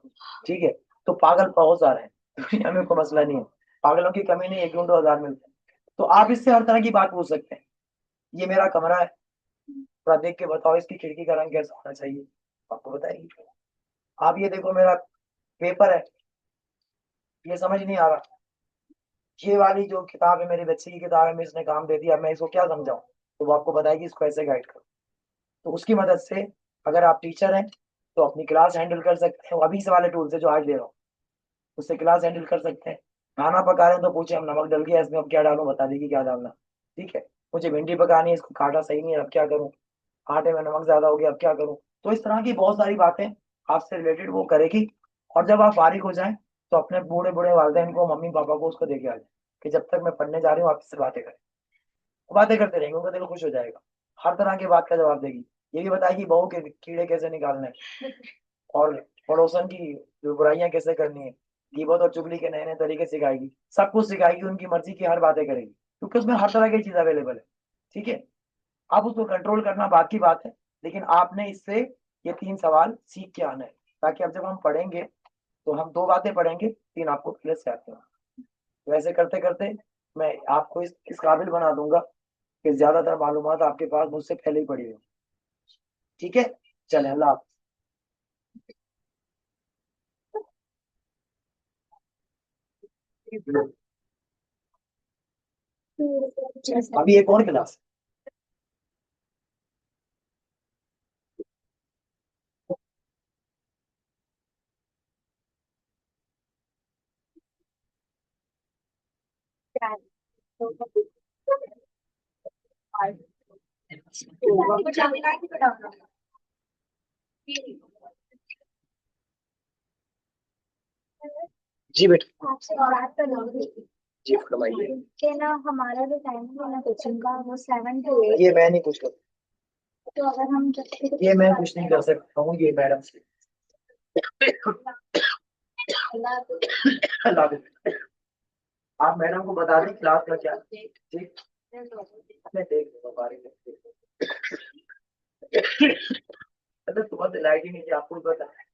ठीक है। तो पागल बहुत सारे हैं दुनिया में, कोई मसला नहीं है, पागलों की कमी नहीं है, क्यों 2,000 मिलते हैं। तो आप इससे हर तरह की बात पूछ सकते हैं। ये मेरा कमरा है, थोड़ा देख के बताओ इसकी खिड़की का रंग कैसा होना चाहिए, आपको बताएगी। आप ये देखो मेरा पेपर है, ये समझ नहीं आ रहा, ये वाली जो किताब है मेरी बच्ची की किताब है, मैं इसने काम दे दिया, अब मैं इसको क्या समझाऊं, तो वो आपको बताएगी इसको ऐसे गाइड करो। तो उसकी मदद से अगर आप टीचर हैं तो अपनी क्लास हैंडल कर सकते हैं, अभी से वाले टूल से जो आज दे रहा हूँ उससे क्लास हैंडल कर सकते हैं। खाना पका रहे हैं तो पूछे हम नमक डल गया इसमें, अब क्या डालूं, बता देगी क्या डालना, ठीक है। मुझे भिंडी पकानी है, इसको काटा सही नहीं है, अब क्या करूं, आटे में नमक ज्यादा हो गया, अब क्या करूं। तो इस तरह की बहुत सारी बातें आपसे रिलेटेड वो करेगी। और जब आप फारिग हो जाएं तो अपने बूढ़े बूढ़े वालिदैन को, मम्मी पापा को उसको देके आ जाए कि जब तक मैं पढ़ने जा रही हूँ आप इससे बातें करें। वो बातें करते रहेंगे, उनका दिल खुश हो जाएगा, हर तरह की बात का जवाब देगी। ये भी बताएगी बहू के कीड़े कैसे निकालने हैं और पड़ोसन की जो बुराइयां कैसे करनी है, गीबत और चुगली के नए नए तरीके सिखाएगी, सब कुछ सिखाएगी, उनकी मर्जी की हर बातें करेगी, क्योंकि उसमें हर तरह की चीज अवेलेबल है, ठीक है। आप उसको कंट्रोल करना बात की बात है, लेकिन आपने इससे ये 3 सवाल सीख के आना है, ताकि अब जब हम पढ़ेंगे तो हम 2 बातें पढ़ेंगे, 3 आपको पहले से आते हैं। तो ऐसे करते करते मैं आपको इस काबिल बना दूंगा कि ज्यादातर मालूमात आपके पास मुझसे पहले ही पड़ी हो, ठीक है। चले, अल्लाह हाफ़िज़। अभी एक और क्लास। जी बेटा। आपसे बात करेंगे जी फरमाइए। कि ना हमारा जो टाइम है ना कोचिंग का वो 7 to 8। ये मैं नहीं पूछ सकता। तो अगर हम ये मैं कुछ नहीं कर सकता हूँ, ये मैडम से। अल्लाह हाफिज। आप मैडम को बता दें क्लास का क्या। ठीक। मैं देख लूंगा बारी में। मतलब सुबह से लाइट ही नहीं थी, आपको भी पता है।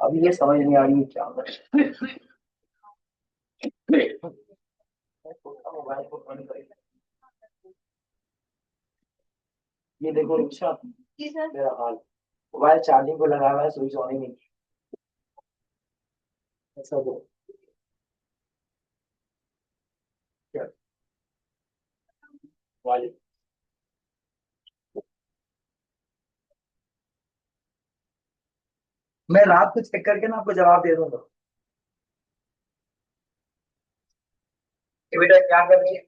अभी ये समझ नहीं आ रही है क्या हो रहा है। मैं सोचा मोबाइल को बंद करें। ये देखो रिक्शा, जी सर। मेरा हाल। मोबाइल चार्जिंग को लगा हुआ है, स्विच ऑन ही नहीं। ऐसा दो क्या वाले। मैं रात को चेक करके ना आपको जवाब दे दूंगा। ये बेटा क्या कर रही है।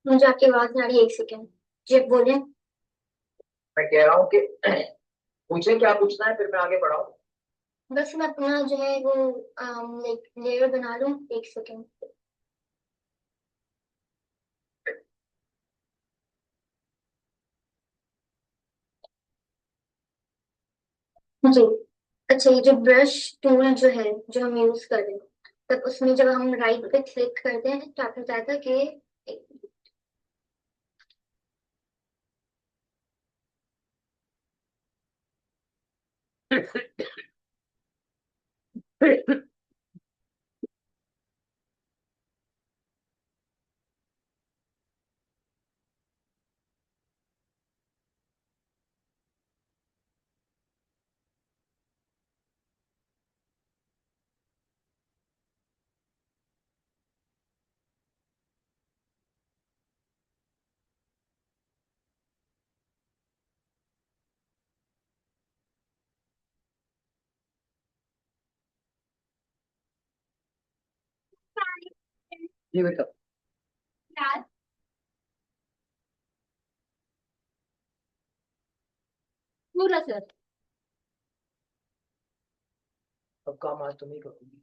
मुझे आपकी आवाज नहीं आ रही, 1 सेकेंड। जी बोलिए। मैं कह रहा हूँ कि पूछे क्या पूछना है, फिर मैं आगे बढ़ाऊँ। बस मैं अपना जो है वो लेयर बना लूँ, 1 सेकेंड। जी। अच्छा, ये जो ब्रश टूल जो है जो हम यूज कर रहे हैं, तब उसमें जब हम राइट पे क्लिक करते हैं तो आपको बताया था कि जी बेटा। पूरा सर। अब काम आज तुम ही करोगी।